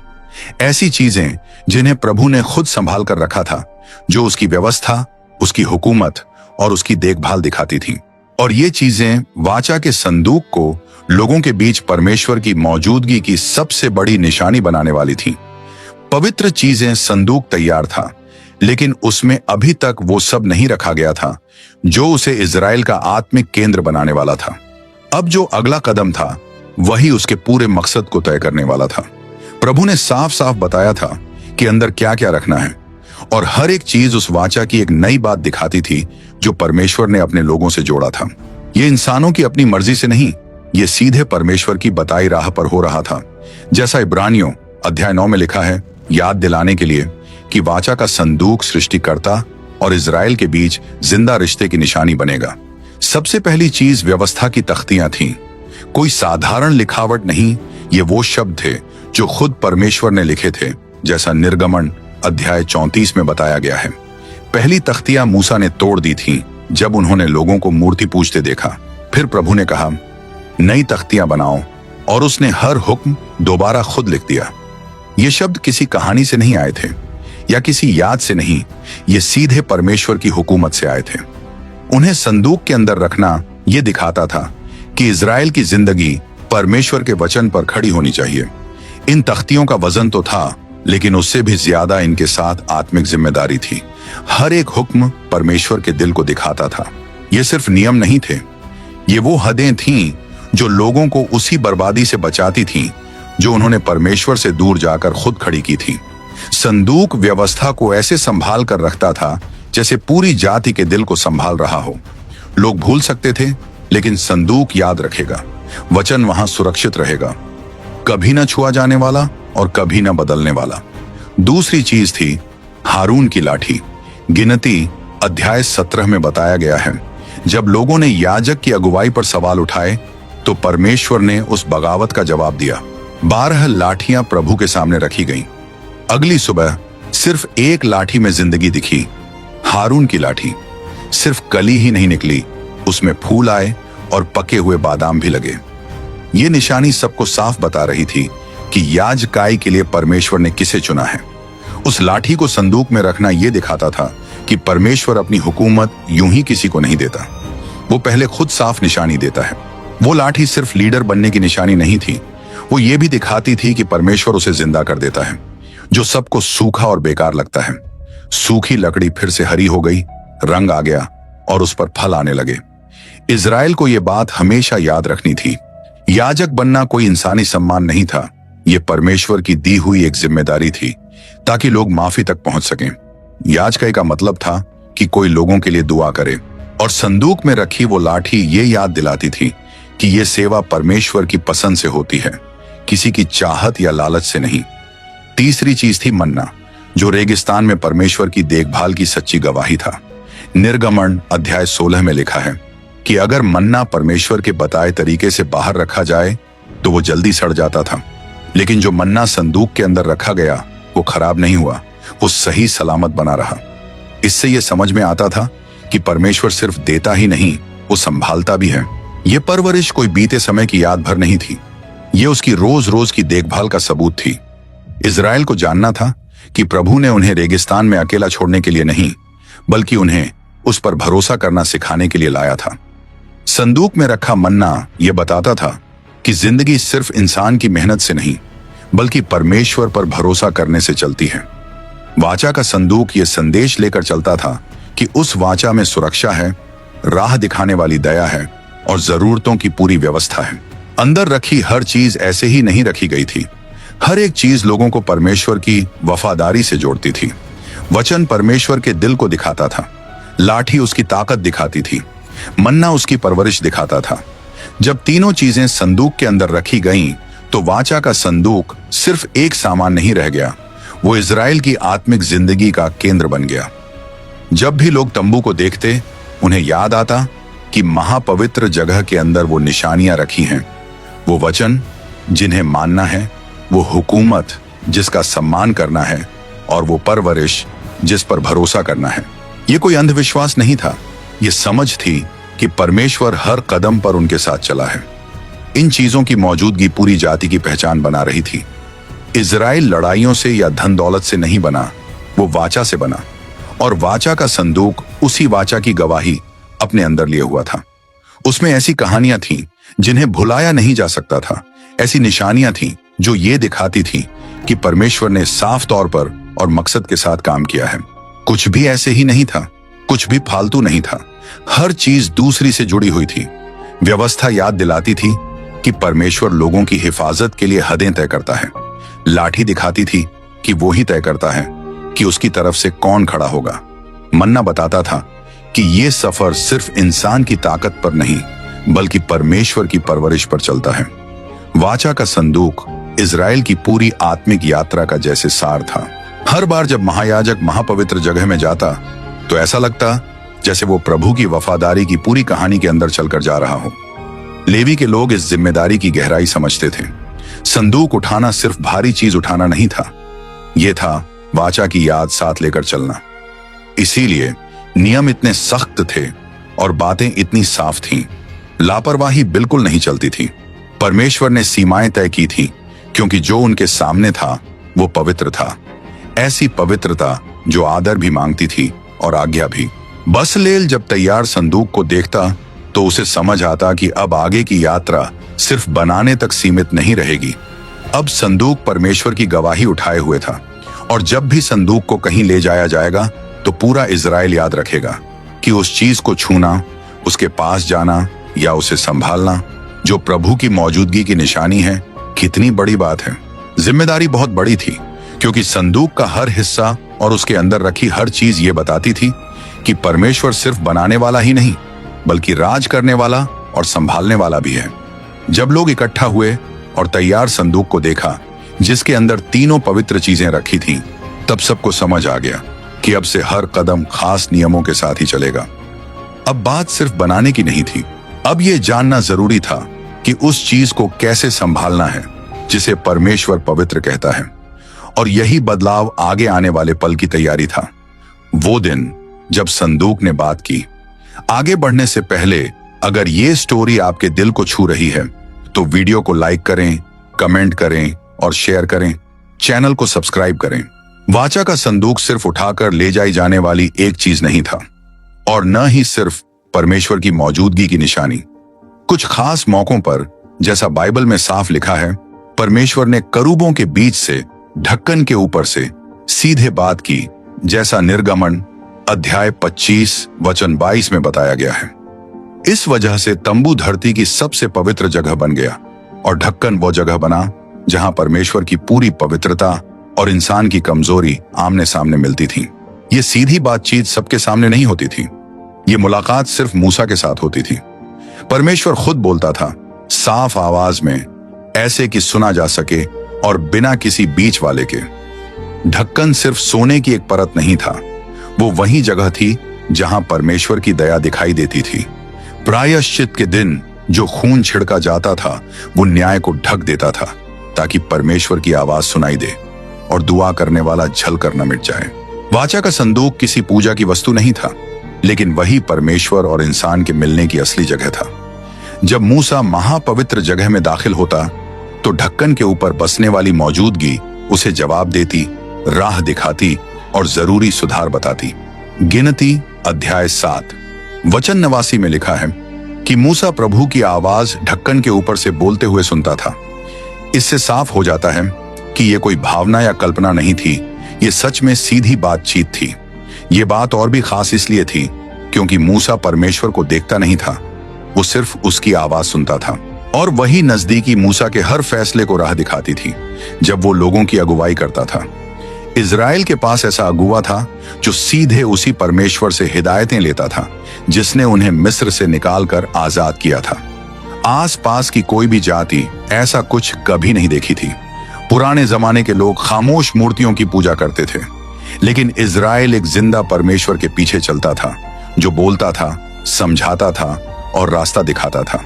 ऐसी चीजें जिन्हें प्रभु ने खुद संभाल कर रखा था, जो उसकी व्यवस्था, उसकी हुकूमत और उसकी देखभाल दिखाती थीं। और ये चीजें वाचा के संदूक को लोगों के बीच परमेश्वर की मौजूदगी की सबसे बड़ी निशानी बनाने वाली थीं। पवित्र चीजें संदूक तैयार था, लेकिन उसमें अभी तक वो सब नहीं रखा गया था जो उसे इजराइल का आत्मिक केंद्र बनाने वाला था। अब जो अगला कदम था वही उसके पूरे मकसद को तय करने वाला था। प्रभु ने साफ साफ बताया था कि अंदर क्या क्या रखना है, और हर एक चीज उस वाचा की एक नई बात दिखाती थी जो परमेश्वर ने अपने लोगों से जोड़ा था। ये इंसानों की अपनी मर्जी से नहीं, ये सीधे परमेश्वर की बताई राह पर हो रहा था। जैसा इब्रानियों अध्याय 9 में लिखा है, याद दिलाने के लिए कि वाचा का संदूक सृष्टिकर्ता और इजराइल के बीच जिंदा रिश्ते की निशानी बनेगा। सबसे पहली चीज व्यवस्था की तख्तियां थीं। कोई साधारण लिखावट नहीं, ये वो शब्द थे जो खुद परमेश्वर ने लिखे थे, जैसा निर्गमन अध्याय 34 में बताया गया है। पहली तख्तियां मूसा ने तोड़ दी थीं जब उन्होंने लोगों को मूर्ति पूजते देखा। फिर प्रभु ने कहा, नई तख्तियां बनाओ, और उसने हर हुक्म दोबारा खुद लिख दिया। ये शब्द किसी कहानी से नहीं आए थे या किसी याद से नहीं, ये सीधे परमेश्वर की हुकूमत से आए थे। उन्हें संदूक के अंदर रखना ये दिखाता था कि इजराइल की जिंदगी परमेश्वर के वचन पर खड़ी होनी चाहिए। इन तख्तियों का वजन तो था, लेकिन उससे भी ज्यादा इनके साथ आत्मिक जिम्मेदारी थी। हर एक हुक्म परमेश्वर के दिल को दिखाता था। ये सिर्फ नियम नहीं थे, ये वो हदें थीं जो लोगों को उसी बर्बादी से बचाती थीं जो उन्होंने परमेश्वर से दूर जाकर खुद खड़ी की थी। संदूक व्यवस्था को ऐसे संभाल कर रखता था जैसे पूरी जाति के दिल को संभाल रहा हो। लोग भूल सकते थे, लेकिन संदूक याद रखेगा। वचन वहां सुरक्षित रहेगा, कभी न छुआ जाने वाला और कभी न बदलने वाला। दूसरी चीज थी हारून की लाठी। गिनती अध्याय 17 में बताया गया है, जब लोगों ने याजक की अगुवाई पर सवाल उठाए तो परमेश्वर ने उस बगावत का जवाब दिया। 12 लाठियां प्रभु के सामने रखी गईं। अगली सुबह सिर्फ एक लाठी में जिंदगी दिखी, हारून की लाठी। सिर्फ कली ही नहीं निकली, उसमें फूल आए और पके हुए बादाम भी लगे। ये निशानी सबको साफ बता रही थी कि याजकाई के लिए परमेश्वर ने किसे चुना है। उस लाठी को संदूक में रखना यह दिखाता था कि परमेश्वर अपनी हुकूमत यूं ही किसी को नहीं देता, वो पहले खुद साफ निशानी देता है। वो लाठी सिर्फ लीडर बनने की निशानी नहीं थी, वो ये भी दिखाती थी कि परमेश्वर उसे जिंदा कर देता है जो सबको सूखा और बेकार लगता है। सूखी लकड़ी फिर से हरी हो गई, रंग आ गया और उस पर फल आने लगे। इजराइल को यह बात हमेशा याद रखनी थी। याजक बनना कोई इंसानी सम्मान नहीं था, यह परमेश्वर की दी हुई एक जिम्मेदारी थी ताकि लोग माफी तक पहुंच सकें। याजकाई का मतलब था कि कोई लोगों के लिए दुआ करे, और संदूक में रखी वो लाठी ये याद दिलाती थी कि यह सेवा परमेश्वर की पसंद से होती है, किसी की चाहत या लालच से नहीं। तीसरी चीज थी मन्ना, जो रेगिस्तान में परमेश्वर की देखभाल की सच्ची गवाही था। निर्गमन अध्याय 16 में लिखा है कि अगर मन्ना परमेश्वर के बताए तरीके से बाहर रखा जाए तो वो जल्दी सड़ जाता था, लेकिन जो मन्ना संदूक के अंदर रखा गया वो खराब नहीं हुआ, वो सही सलामत बना रहा। इससे ये समझ में आता था कि परमेश्वर सिर्फ देता ही नहीं, वो संभालता भी है। ये परवरिश कोई बीते समय की याद भर नहीं थी, ये उसकी रोज रोज की देखभाल का सबूत थी। इजराइल को जानना था कि प्रभु ने उन्हें रेगिस्तान में अकेला छोड़ने के लिए नहीं, बल्कि उन्हें उस पर भरोसा करना सिखाने के लिए लाया था। संदूक में रखा मन्ना यह बताता था कि जिंदगी सिर्फ इंसान की मेहनत से नहीं, बल्कि परमेश्वर पर भरोसा करने से चलती है। वाचा का संदूक ये संदेश लेकर चलता था कि उस वाचा में सुरक्षा है, राह दिखाने वाली दया है और जरूरतों की पूरी व्यवस्था है। अंदर रखी हर चीज ऐसे ही नहीं रखी गई थी। हर एक चीज लोगों को परमेश्वर की वफादारी से जोड़ती थी। वचन परमेश्वर के दिल को दिखाता था, लाठी उसकी ताकत दिखाती थी, मन्ना उसकी परवरिश दिखाता था। जब तीनों चीजें संदूक के अंदर रखी गईं, तो वाचा का संदूक सिर्फ एक सामान नहीं रह गया, वो इजराइल की आत्मिक जिंदगी का केंद्र बन गया। जब भी लोग तंबू को देखते, उन्हें याद आता कि महापवित्र जगह के अंदर वो निशानियां रखी हैं, वो वचन जिन्हें मानना है, वो हुकूमत जिसका सम्मान करना है और वो परवरिश जिस पर भरोसा करना है। ये कोई अंधविश्वास नहीं था, ये समझ थी कि परमेश्वर हर कदम पर उनके साथ चला है। इन चीजों की मौजूदगी पूरी जाति की पहचान बना रही थी। इजराइल लड़ाइयों से या धन दौलत से नहीं बना, वो वाचा से बना, और वाचा का संदूक उसी वाचा की गवाही अपने अंदर लिए हुआ था। उसमें ऐसी कहानियां थीं जिन्हें भुलाया नहीं जा सकता था, ऐसी निशानियां थीं जो ये दिखाती थीं कि परमेश्वर ने साफ तौर पर और मकसद के साथ काम किया है। कुछ भी ऐसे ही नहीं था, कुछ भी फालतू नहीं था, हर चीज दूसरी से जुड़ी हुई थी। व्यवस्था याद दिलाती थी कि परमेश्वर लोगों की हिफाजत के लिए हदें तय करता है। लाठी दिखाती थी कि वो ही तय करता है कि उसकी तरफ से कौन खड़ा होगा। मन्ना बताता था कि ये सफर सिर्फ इंसान की ताकत पर नहीं बल्कि परमेश्वर की परवरिश पर चलता है। वाचा का संदूक इजराइल की पूरी आत्मिक यात्रा का जैसे सार था। हर बार जब महायाजक महापवित्र जगह में जाता तो ऐसा लगता जैसे वो प्रभु की वफादारी की पूरी कहानी के अंदर चलकर जा रहा हो। लेवी के लोग इस जिम्मेदारी की गहराई समझते थे। संदूक उठाना सिर्फ भारी चीज उठाना नहीं था, यह था वाचा की याद साथ लेकर चलना। इसीलिए नियम इतने सख्त थे और बातें इतनी साफ थीं। लापरवाही बिल्कुल नहीं चलती थी। परमेश्वर ने सीमाएं तय की थी क्योंकि जो उनके सामने था वो पवित्र था, ऐसी पवित्रता जो आदर भी मांगती थी और आज्ञा भी। बसलेल जब तैयार संदूक को देखता तो उसे समझ आता कि अब आगे की यात्रा सिर्फ बनाने तक सीमित नहीं रहेगी। अब संदूक परमेश्वर की गवाही उठाए हुए था और जब भी संदूक को कहीं ले जाया जाएगा तो पूरा इजराइल याद रखेगा कि उस चीज को छूना, उसके पास जाना या उसे संभालना जो प्रभु की मौजूदगी की निशानी है, कितनी बड़ी बात है। जिम्मेदारी बहुत बड़ी थी क्योंकि संदूक का हर हिस्सा और उसके अंदर रखी हर चीज ये बताती थी कि परमेश्वर सिर्फ बनाने वाला ही नहीं बल्कि राज करने वाला और संभालने वाला भी है। जब लोग इकट्ठा हुए और तैयार संदूक को देखा जिसके अंदर तीनों पवित्र चीजें रखी थीं, तब सबको समझ आ गया कि अब से हर कदम खास नियमों के साथ ही चलेगा। अब बात सिर्फ बनाने की नहीं थी, अब यह जानना जरूरी था कि उस चीज को कैसे संभालना है जिसे परमेश्वर पवित्र कहता है। और यही बदलाव आगे आने वाले पल की तैयारी था। वो दिन जब संदूक ने बात की। आगे बढ़ने से पहले अगर ये स्टोरी आपके दिल को छू रही है तो वीडियो को लाइक करें, कमेंट करें और शेयर करें। चैनल को सब्सक्राइब करें। वाचा का संदूक सिर्फ उठाकर ले जाई जाने वाली एक चीज नहीं था और न ही सिर्फ परमेश्वर की मौजूदगी की निशानी। कुछ खास मौकों पर, जैसा बाइबल में साफ लिखा है, परमेश्वर ने करूबों के बीच से ढक्कन के ऊपर से सीधे बात की, जैसा निर्गमन अध्याय 25 वचन 22 में बताया गया है। इस वजह से तंबू धरती की सबसे पवित्र जगह बन गया और ढक्कन वो जगह बना जहां परमेश्वर की पूरी पवित्रता और इंसान की कमजोरी आमने सामने मिलती थी। ये सीधी बातचीत सबके सामने नहीं होती थी, ये मुलाकात सिर्फ मूसा के साथ होती थी। परमेश्वर खुद बोलता था, साफ आवाज में, ऐसे कि सुना जा सके और बिना किसी बीच वाले के। ढक्कन सिर्फ सोने की एक परत नहीं था, वो वही जगह थी जहां परमेश्वर की दया दिखाई देती थी। प्रायश्चित के दिन जो खून छिड़का जाता था वो न्याय को ढक देता था ताकि परमेश्वर की आवाज सुनाई दे और दुआ करने वाला झलकर न मिट जाए। वाचा का संदूक किसी पूजा की वस्तु नहीं था, लेकिन वही परमेश्वर और इंसान के मिलने की असली जगह था। जब मूसा महापवित्र जगह में दाखिल होता तो ढक्कन के ऊपर बसने वाली मौजूदगी उसे जवाब देती, राह दिखाती और जरूरी सुधार बताती। गिनती अध्याय 7 वचन 89 में लिखा है कि मूसा प्रभु की आवाज ढक्कन के ऊपर से बोलते हुए सुनता था। इससे साफ हो जाता है कि यह कोई भावना या कल्पना नहीं थी, ये सच में सीधी बातचीत थी। ये बात और भी खास इसलिए थी क्योंकि मूसा परमेश्वर को देखता नहीं था, वो सिर्फ उसकी आवाज सुनता था। और वही नजदीकी मूसा के हर फैसले को राह दिखाती थी जब वो लोगों की अगुवाई करता था। इजराइल के पास ऐसा अगुवा था जो सीधे उसी परमेश्वर से हिदायतें लेता था जिसने उन्हें मिस्र से निकालकर आजाद किया था। आसपास की कोई भी जाति ऐसा कुछ कभी नहीं देखी थी। पुराने जमाने के लोग खामोश मूर्तियों की पूजा करते थे, लेकिन इजराइल एक जिंदा परमेश्वर के पीछे चलता था जो बोलता था, समझाता था और रास्ता दिखाता था।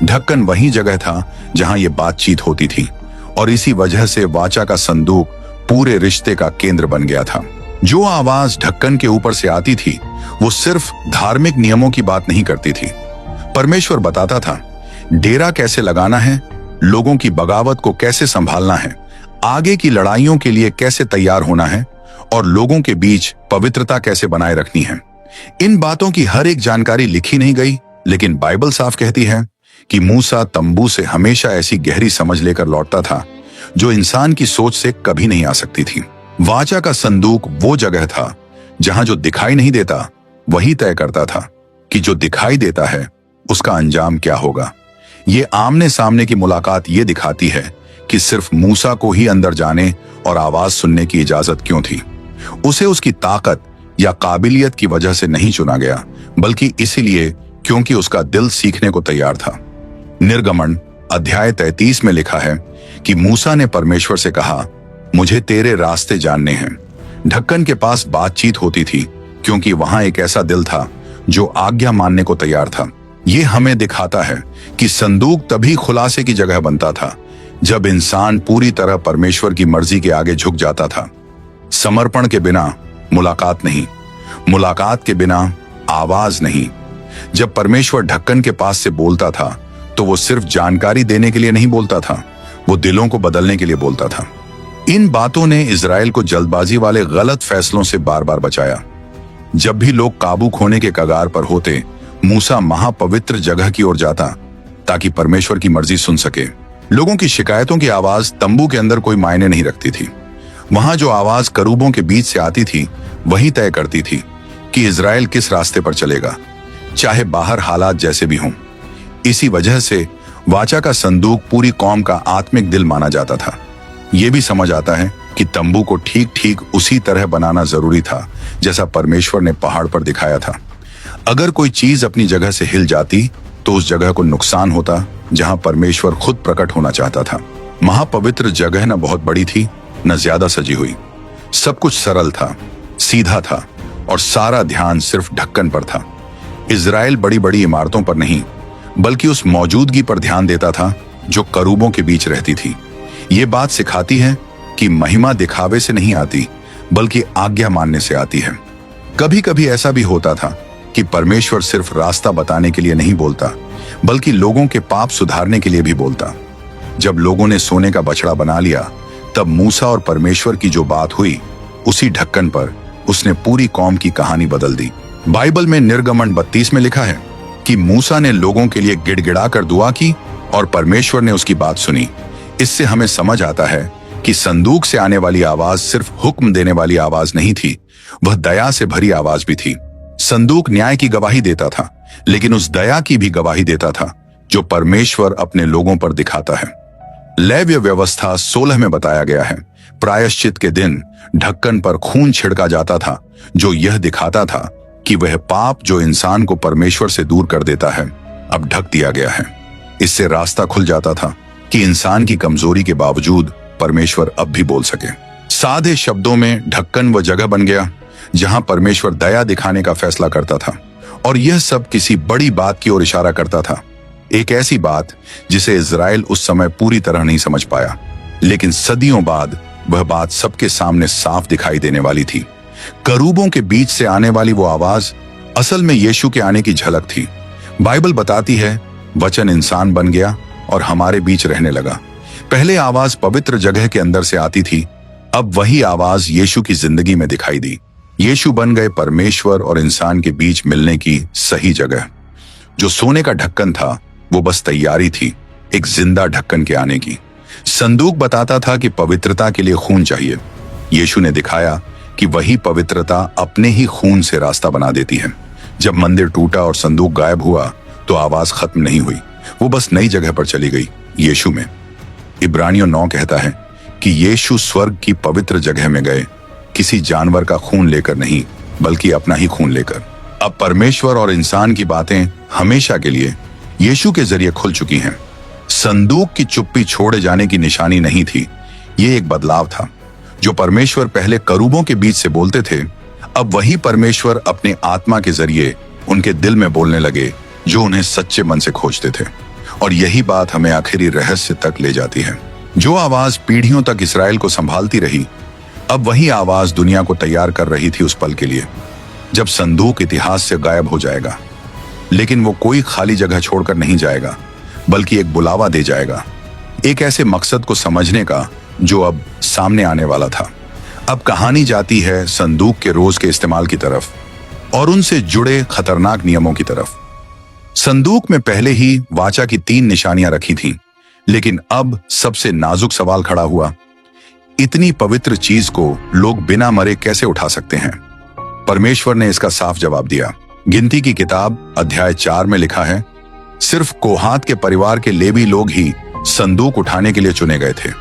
ढक्कन वही जगह था जहां यह बातचीत होती थी और इसी वजह से वाचा का संदूक पूरे रिश्ते का केंद्र बन गया था। जो आवाज ढक्कन के ऊपर से आती थी वो सिर्फ धार्मिक नियमों की बात नहीं करती थी। परमेश्वर बताता था डेरा कैसे लगाना है, लोगों की बगावत को कैसे संभालना है, आगे की लड़ाइयों के लिए कैसे तैयार होना है और लोगों के बीच पवित्रता कैसे बनाए रखनी है। इन बातों की हर एक जानकारी लिखी नहीं गई, लेकिन बाइबल साफ कहती है कि मूसा तंबू से हमेशा ऐसी गहरी समझ लेकर लौटता था जो इंसान की सोच से कभी नहीं आ सकती थी। वाचा का संदूक वो जगह था जहां जो दिखाई नहीं देता वही तय करता था कि जो दिखाई देता है उसका अंजाम क्या होगा। ये आमने सामने की मुलाकात ये दिखाती है कि सिर्फ मूसा को ही अंदर जाने और आवाज सुनने की इजाजत क्यों थी। उसे उसकी ताकत या काबिलियत की वजह से नहीं चुना गया, बल्कि इसीलिए क्योंकि उसका दिल सीखने को तैयार था। निर्गमन अध्याय 33 में लिखा है कि मूसा ने परमेश्वर से कहा, मुझे तेरे रास्ते जानने हैं। ढक्कन के पास बातचीत होती थी क्योंकि वहां एक ऐसा दिल था जो आज्ञा मानने को तैयार था। ये हमें दिखाता है कि संदूक तभी खुलासे की जगह बनता था जब इंसान पूरी तरह परमेश्वर की मर्जी के आगे झुक जाता था। समर्पण के बिना मुलाकात नहीं, मुलाकात के बिना आवाज नहीं। जब परमेश्वर ढक्कन के पास से बोलता था तो वो सिर्फ जानकारी देने के लिए नहीं बोलता था, वो दिलों को बदलने के लिए बोलता था। इन बातों ने इजराइल को जल्दबाजी वाले गलत फैसलों से बार बार बचाया। जब भी लोग काबू खोने के कगार पर होते, मूसा महापवित्र जगह की ओर जाता ताकि परमेश्वर की मर्जी सुन सके। लोगों की शिकायतों की आवाज तंबू के अंदर कोई मायने नहीं रखती थी। वहां जो आवाज करूबों के बीच से आती थी वही तय करती थी कि इजराइल किस रास्ते पर चलेगा, चाहे बाहर हालात जैसे भी हों। इसी वजह से वाचा का संदूक पूरी कौम का आत्मिक दिल माना जाता था। यह भी समझ आता है कि तंबू को ठीक ठीक उसी तरह बनाना जरूरी था जैसा परमेश्वर ने पहाड़ पर दिखाया था। अगर कोई चीज अपनी जगह से हिल जाती तो उस जगह को नुकसान होता जहां परमेश्वर खुद प्रकट होना चाहता था। महापवित्र जगह न बहुत बड़ी थी न ज्यादा सजी हुई। सब कुछ सरल था, सीधा था और सारा ध्यान सिर्फ ढक्कन पर था। इजराइल बड़ी बड़ी इमारतों पर नहीं बल्कि उस मौजूदगी पर ध्यान देता था जो करूबों के बीच रहती थी। ये बात सिखाती है कि महिमा दिखावे से नहीं आती बल्कि आज्ञा मानने से आती है। कभी कभी ऐसा भी होता था कि परमेश्वर सिर्फ रास्ता बताने के लिए नहीं बोलता बल्कि लोगों के पाप सुधारने के लिए भी बोलता। जब लोगों ने सोने का बछड़ा बना लिया तब मूसा और परमेश्वर की जो बात हुई उसी ढक्कन पर उसने पूरी कौम की कहानी बदल दी। बाइबल में निर्गमन 32 में लिखा है कि मूसा ने लोगों के लिए गिड़गिड़ा कर दुआ की और परमेश्वर ने उसकी बात सुनी। इससे हमें समझ आता है कि संदूक से आने वाली आवाज सिर्फ हुक्म देने वाली आवाज नहीं थी, वह दया से भरी आवाज भी थी। संदूक न्याय की गवाही देता था, लेकिन उस दया की भी गवाही देता था जो परमेश्वर अपने लोगों पर दिखाता है। लेव्य व्यवस्था 16 में बताया गया है, प्रायश्चित के दिन ढक्कन पर खून छिड़का जाता था जो यह दिखाता था कि वह पाप जो इंसान को परमेश्वर से दूर कर देता है अब ढक दिया गया है। इससे रास्ता खुल जाता था कि इंसान की कमजोरी के बावजूद परमेश्वर अब भी बोल सके। सादे शब्दों में ढक्कन वह जगह बन गया जहां परमेश्वर दया दिखाने का फैसला करता था, और यह सब किसी बड़ी बात की ओर इशारा करता था। एक ऐसी बात जिसे इजराइल उस समय पूरी तरह नहीं समझ पाया, लेकिन सदियों बाद वह बात सबके सामने साफ दिखाई देने वाली थी। करूबों के बीच से आने वाली वो आवाज असल में यीशु के आने की झलक थी। बाइबल बताती है वचन इंसान बन गया और हमारे बीच रहने लगा। पहले आवाज पवित्र जगह के अंदर से आती थी, अब वही आवाज यीशु की जिंदगी में दिखाई दी। यीशु बन गए परमेश्वर और इंसान के बीच मिलने की सही जगह। जो सोने का ढक्कन था वो बस तैयारी थी एक जिंदा ढक्कन के आने की। संदूक बताता था कि पवित्रता के लिए खून चाहिए। यीशु ने दिखाया कि वही पवित्रता अपने ही खून से रास्ता बना देती है। जब मंदिर टूटा और संदूक गायब हुआ तो आवाज खत्म नहीं हुई, वो बस नई जगह पर चली गई, यीशु में। इब्रानियों 9 कहता है कि यीशु स्वर्ग की पवित्र जगह में गए, किसी जानवर का खून लेकर नहीं बल्कि अपना ही खून लेकर। अब परमेश्वर और इंसान की बातें हमेशा के लिए यीशु के जरिए खुल चुकी हैं। संदूक की चुप्पी छोड़े जाने की निशानी नहीं थी, ये एक बदलाव था। जो परमेश्वर पहले करूबों के बीच से बोलते थे, अब वही परमेश्वर अपने आत्मा के जरिए उनके दिल में बोलने लगे जो उन्हें सच्चे मन से खोजते थे। और यही बात हमें आखिरी रहस्य तक ले जाती है। जो आवाज पीढ़ियों तक इस्राएल को संभालती रही, अब वही आवाज दुनिया को तैयार कर रही थी उस पल के लिए जब संदूक इतिहास से गायब हो जाएगा। लेकिन वो कोई खाली जगह छोड़कर नहीं जाएगा, बल्कि एक बुलावा दे जाएगा, एक ऐसे मकसद को समझने का जो अब सामने आने वाला था। अब कहानी जाती है संदूक के रोज के इस्तेमाल की तरफ और उनसे जुड़े खतरनाक नियमों की तरफ। संदूक में पहले ही वाचा की 3 निशानियां रखी थीं, लेकिन अब सबसे नाजुक सवाल खड़ा हुआ, इतनी पवित्र चीज को लोग बिना मरे कैसे उठा सकते हैं? परमेश्वर ने इसका साफ जवाब दिया। गिनती की किताब अध्याय 4 में लिखा है, सिर्फ कोहात के परिवार के लेवी लोग ही संदूक उठाने के लिए चुने गए थे।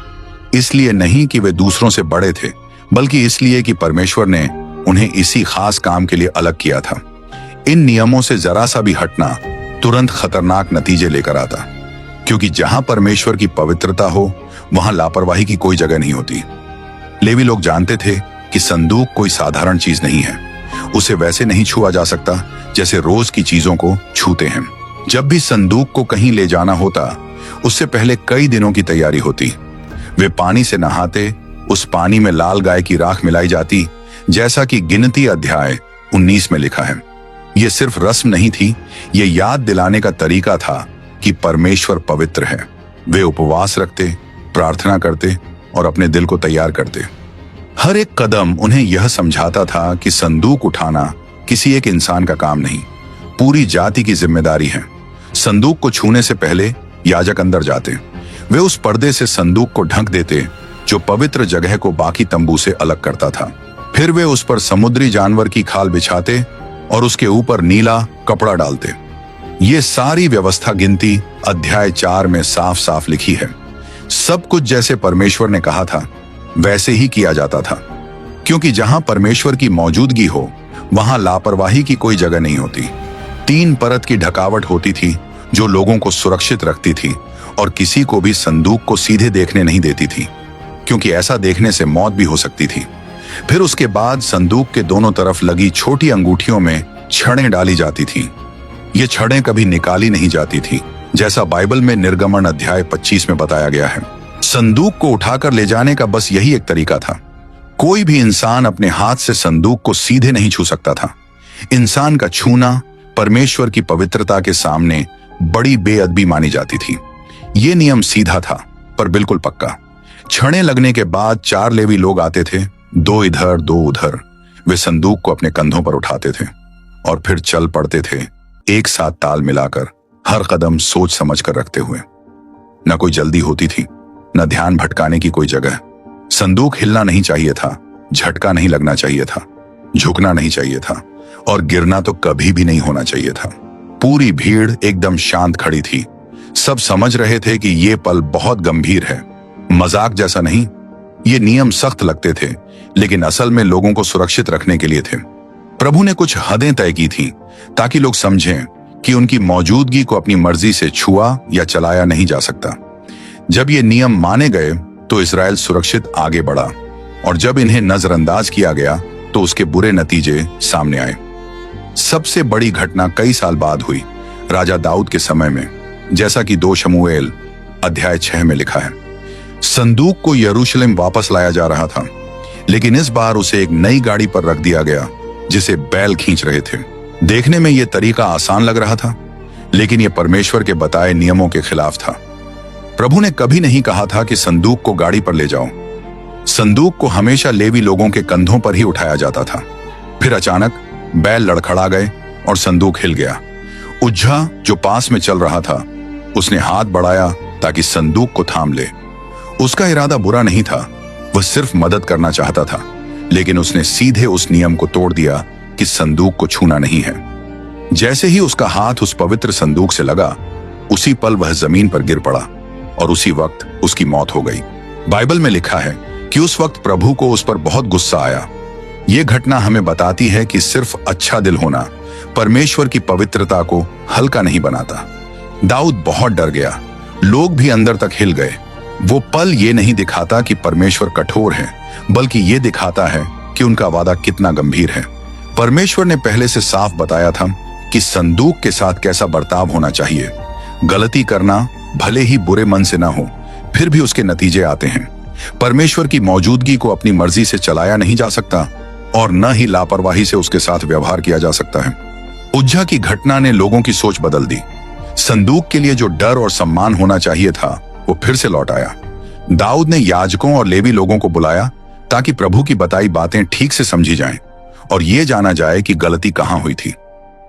इसलिए नहीं कि वे दूसरों से बड़े थे, बल्कि इसलिए कि परमेश्वर ने उन्हें इसी खास काम के लिए अलग किया था। इन नियमों से जरा सा भी हटना तुरंत खतरनाक नतीजे लेकर आता, क्योंकि जहां परमेश्वर की पवित्रता हो वहां लापरवाही की कोई जगह नहीं होती। लेवी लोग जानते थे कि संदूक कोई साधारण चीज नहीं है। उसे वैसे नहीं छुआ जा सकता जैसे रोज की चीजों को छूते हैं। जब भी संदूक को कहीं ले जाना होता, उससे पहले कई दिनों की तैयारी होती। वे पानी से नहाते, उस पानी में लाल गाय की राख मिलाई जाती, जैसा कि गिनती अध्याय 19 में लिखा है। यह सिर्फ रस्म नहीं थी, यह याद दिलाने का तरीका था कि परमेश्वर पवित्र है। वे उपवास रखते, प्रार्थना करते और अपने दिल को तैयार करते। हर एक कदम उन्हें यह समझाता था कि संदूक उठाना किसी एक इंसान का काम नहीं, पूरी जाति की जिम्मेदारी है। संदूक को छूने से पहले याजक अंदर जाते। वे उस पर्दे से संदूक को ढक देते जो पवित्र जगह को बाकी तंबू से अलग करता था। फिर वे उस पर समुद्री जानवर की खाल बिछाते और उसके ऊपर नीला कपड़ा डालते। ये सारी व्यवस्था गिनती अध्याय 4 में साफ साफ लिखी है। सब कुछ जैसे परमेश्वर ने कहा था वैसे ही किया जाता था, क्योंकि जहां परमेश्वर की मौजूदगी हो वहां लापरवाही की कोई जगह नहीं होती। 3 परत की ढकावट होती थी जो लोगों को सुरक्षित रखती थी और किसी को भी संदूक को सीधे देखने नहीं देती थी, क्योंकि ऐसा देखने से मौत भी हो सकती थी। फिर उसके बाद संदूक के दोनों तरफ लगी छोटी अंगूठियों में छड़ें डाली जाती थी। ये छड़ें कभी निकाली नहीं जाती थी, जैसा बाइबल में निर्गमन अध्याय 25 में बताया गया है। संदूक को उठाकर ले जाने का बस यही एक तरीका था। कोई भी इंसान अपने हाथ से संदूक को सीधे नहीं छू सकता था। इंसान का छूना परमेश्वर की पवित्रता के सामने बड़ी बेअदबी मानी जाती थी। ये नियम सीधा था पर बिल्कुल पक्का। छड़ें लगने के बाद 4 लेवी लोग आते थे, 2 इधर 2 उधर। वे संदूक को अपने कंधों पर उठाते थे और फिर चल पड़ते थे, एक साथ ताल मिलाकर, हर कदम सोच समझ कर रखते हुए। न कोई जल्दी होती थी, न ध्यान भटकाने की कोई जगह। संदूक हिलना नहीं चाहिए था, झटका नहीं लगना चाहिए था, झुकना नहीं चाहिए था और गिरना तो कभी भी नहीं होना चाहिए था। पूरी भीड़ एकदम शांत खड़ी थी। सब समझ रहे थे कि ये पल बहुत गंभीर है, मजाक जैसा नहीं। ये नियम सख्त लगते थे, लेकिन असल में लोगों को सुरक्षित रखने के लिए थे। प्रभु ने कुछ हदें तय की थी ताकि लोग समझें कि उनकी मौजूदगी को अपनी मर्जी से छुआ या चलाया नहीं जा सकता। जब ये नियम माने गए तो इस्राएल सुरक्षित आगे बढ़ा, और जब इन्हें नजरअंदाज किया गया तो उसके बुरे नतीजे सामने आए। सबसे बड़ी घटना कई साल बाद हुई, राजा दाऊद के समय में, जैसा कि 2 शमूएल अध्याय 6 में लिखा है। संदूक को यरूशलेम वापस लाया जा रहा था, लेकिन इस बार उसे एक नई गाड़ी पर रख दिया गया जिसे बैल खींच रहे थे। देखने में यह तरीका आसान लग रहा था, लेकिन यह परमेश्वर के बताए नियमों के खिलाफ था। प्रभु ने कभी नहीं कहा था कि संदूक को गाड़ी पर ले जाओ। संदूक को हमेशा लेवी लोगों के कंधों पर ही उठाया जाता था। फिर अचानक बैल लड़खड़ा गए और संदूक हिल गया। उज्जा जो पास में चल रहा था, उसने हाथ बढ़ाया ताकि संदूक को थाम ले। उसका इरादा बुरा नहीं था, वह सिर्फ मदद करना चाहता था, लेकिन उसने सीधे उस नियम को तोड़ दिया कि संदूक को छूना नहीं है। जैसे ही उसका हाथ उस पवित्र संदूक से लगा, उसी पल वह जमीन पर गिर पड़ा और उसी वक्त उसकी मौत हो गई। बाइबल में लिखा है कि उस वक्त प्रभु को उस पर बहुत गुस्सा आया। यह घटना हमें बताती है कि सिर्फ अच्छा दिल होना परमेश्वर की पवित्रता को हल्का नहीं बनाता। दाऊद बहुत डर गया, लोग भी अंदर तक हिल गए। वो पल ये नहीं दिखाता कि परमेश्वर कठोर है, बल्कि ये दिखाता है कि उनका वादा कितना गंभीर है। परमेश्वर ने पहले से साफ बताया था कि संदूक के साथ कैसा बर्ताव होना चाहिए। गलती करना भले ही बुरे मन से ना हो, फिर भी उसके नतीजे आते हैं। परमेश्वर की मौजूदगी को अपनी मर्जी से चलाया नहीं जा सकता और न ही लापरवाही से उसके साथ व्यवहार किया जा सकता है। उज्जा की घटना ने लोगों की सोच बदल दी। संदूक के लिए जो डर और सम्मान होना चाहिए था, वो फिर से लौट आया। दाऊद ने याजकों और लेवी लोगों को बुलाया ताकि प्रभु की बताई बातें ठीक से समझी जाएं और ये जाना जाए कि गलती कहां हुई थी।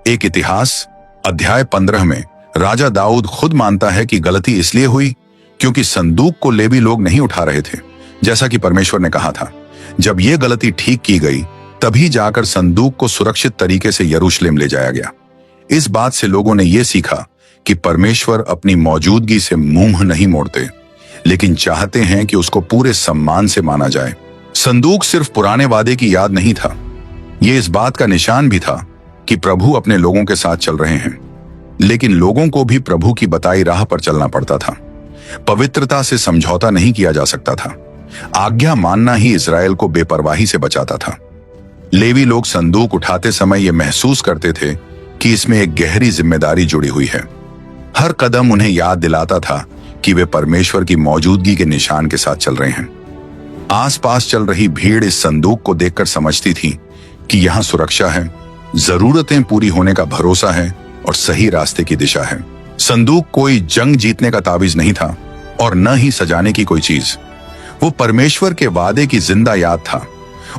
एक इतिहास अध्याय 15 में राजा दाऊद खुद मानता है कि गलती इसलिए हुई क्योंकि संदूक को लेवी लोग नहीं उठा रहे थे, जैसा कि परमेश्वर ने कहा था। जब यह गलती ठीक की गई तभी जाकर संदूक को सुरक्षित तरीके से यरूशलेम ले जाया गया। इस बात से लोगों ने यह सीखा कि परमेश्वर अपनी मौजूदगी से मुंह नहीं मोड़ते, लेकिन चाहते हैं कि उसको पूरे सम्मान से माना जाए। संदूक सिर्फ पुराने वादे की याद नहीं था, यह इस बात का निशान भी था कि प्रभु अपने लोगों के साथ चल रहे हैं। लेकिन लोगों को भी प्रभु की बताई राह पर चलना पड़ता था। पवित्रता से समझौता नहीं किया जा सकता था। आज्ञा मानना ही इज़राइल को बेपरवाही से बचाता था। लेवी लोग संदूक उठाते समय यह महसूस करते थे कि इसमें एक गहरी जिम्मेदारी जुड़ी हुई है। हर कदम उन्हें याद दिलाता था कि वे परमेश्वर की मौजूदगी के निशान के साथ चल रहे हैं। आसपास चल रही भीड़ इस संदूक को देखकर समझती थी कि यहां सुरक्षा है, जरूरतें पूरी होने का भरोसा है और सही रास्ते की दिशा है। संदूक कोई जंग जीतने का ताबीज नहीं था और न ही सजाने की कोई चीज। वो परमेश्वर के वादे की जिंदा याद था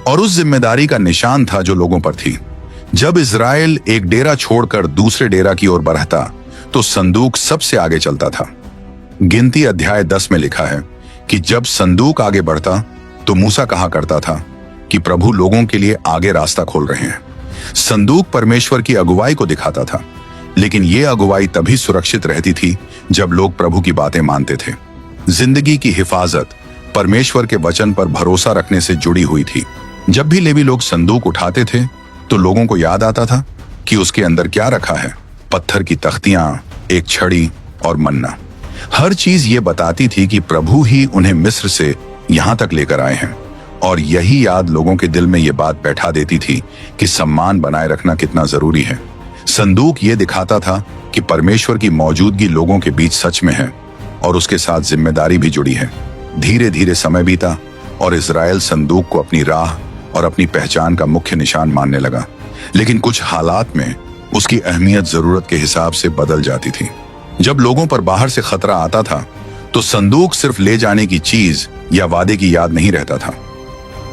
और उस जिम्मेदारी का निशान था जो लोगों पर थी। जब इज़राइल एक डेरा छोड़कर दूसरे डेरा की ओर बढ़ता तो संदूक सबसे आगे चलता था। गिनती अध्याय 10 में लिखा है कि जब संदूक आगे बढ़ता तो मूसा कहा करता था कि प्रभु लोगों के लिए आगे रास्ता खोल रहे हैं। संदूक परमेश्वर की अगुवाई को दिखाता था, लेकिन यह अगुवाई तभी सुरक्षित रहती थी जब लोग प्रभु की बातें मानते थे। जिंदगी की हिफाजत परमेश्वर के वचन पर भरोसा रखने से जुड़ी हुई थी। जब भी लेवी लोग संदूक उठाते थे तो लोगों को याद आता था कि उसके अंदर क्या रखा है। पत्थर की तख्तियां, एक छड़ी और मन्ना, हर चीज ये बताती थी कि प्रभु ही उन्हें मिस्र से यहां तक लेकर आए हैं। और यही याद लोगों के दिल में ये बात बैठा देती थी कि सम्मान बनाए रखना कितना जरूरी है। संदूक ये दिखाता था कि परमेश्वर की मौजूदगी लोगों के बीच सच में है और उसके साथ जिम्मेदारी भी जुड़ी है। धीरे धीरे समय बीता और इज़राइल संदूक को अपनी राह और अपनी पहचान का मुख्य निशान मानने लगा। लेकिन कुछ हालात में उसकी अहमियत जरूरत के हिसाब से बदल जाती थी। जब लोगों पर बाहर से खतरा आता था तो संदूक सिर्फ ले जाने की चीज या वादे की याद नहीं रहता था।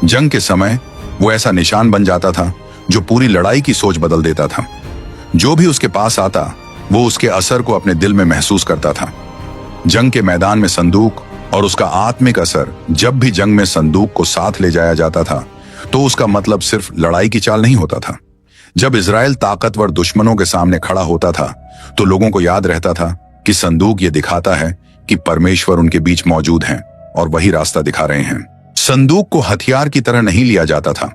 जंग के समय वो ऐसा निशान बन जाता था जो पूरी लड़ाई की सोच बदल देता था। जो भी उसके पास आता वो उसके असर को अपने दिल में महसूस करता था। जंग के मैदान में संदूक और उसका आत्मिक असर, जब भी जंग में संदूक को साथ ले जाया जाता था तो उसका मतलब सिर्फ लड़ाई की चाल नहीं होता था। जब इज़राइल ताकतवर दुश्मनों के सामने खड़ा होता था तो लोगों को याद रहता था कि संदूक ये दिखाता है कि परमेश्वर उनके बीच मौजूद हैं और वही रास्ता दिखा रहे हैं। संदूक को हथियार की तरह नहीं लिया जाता था,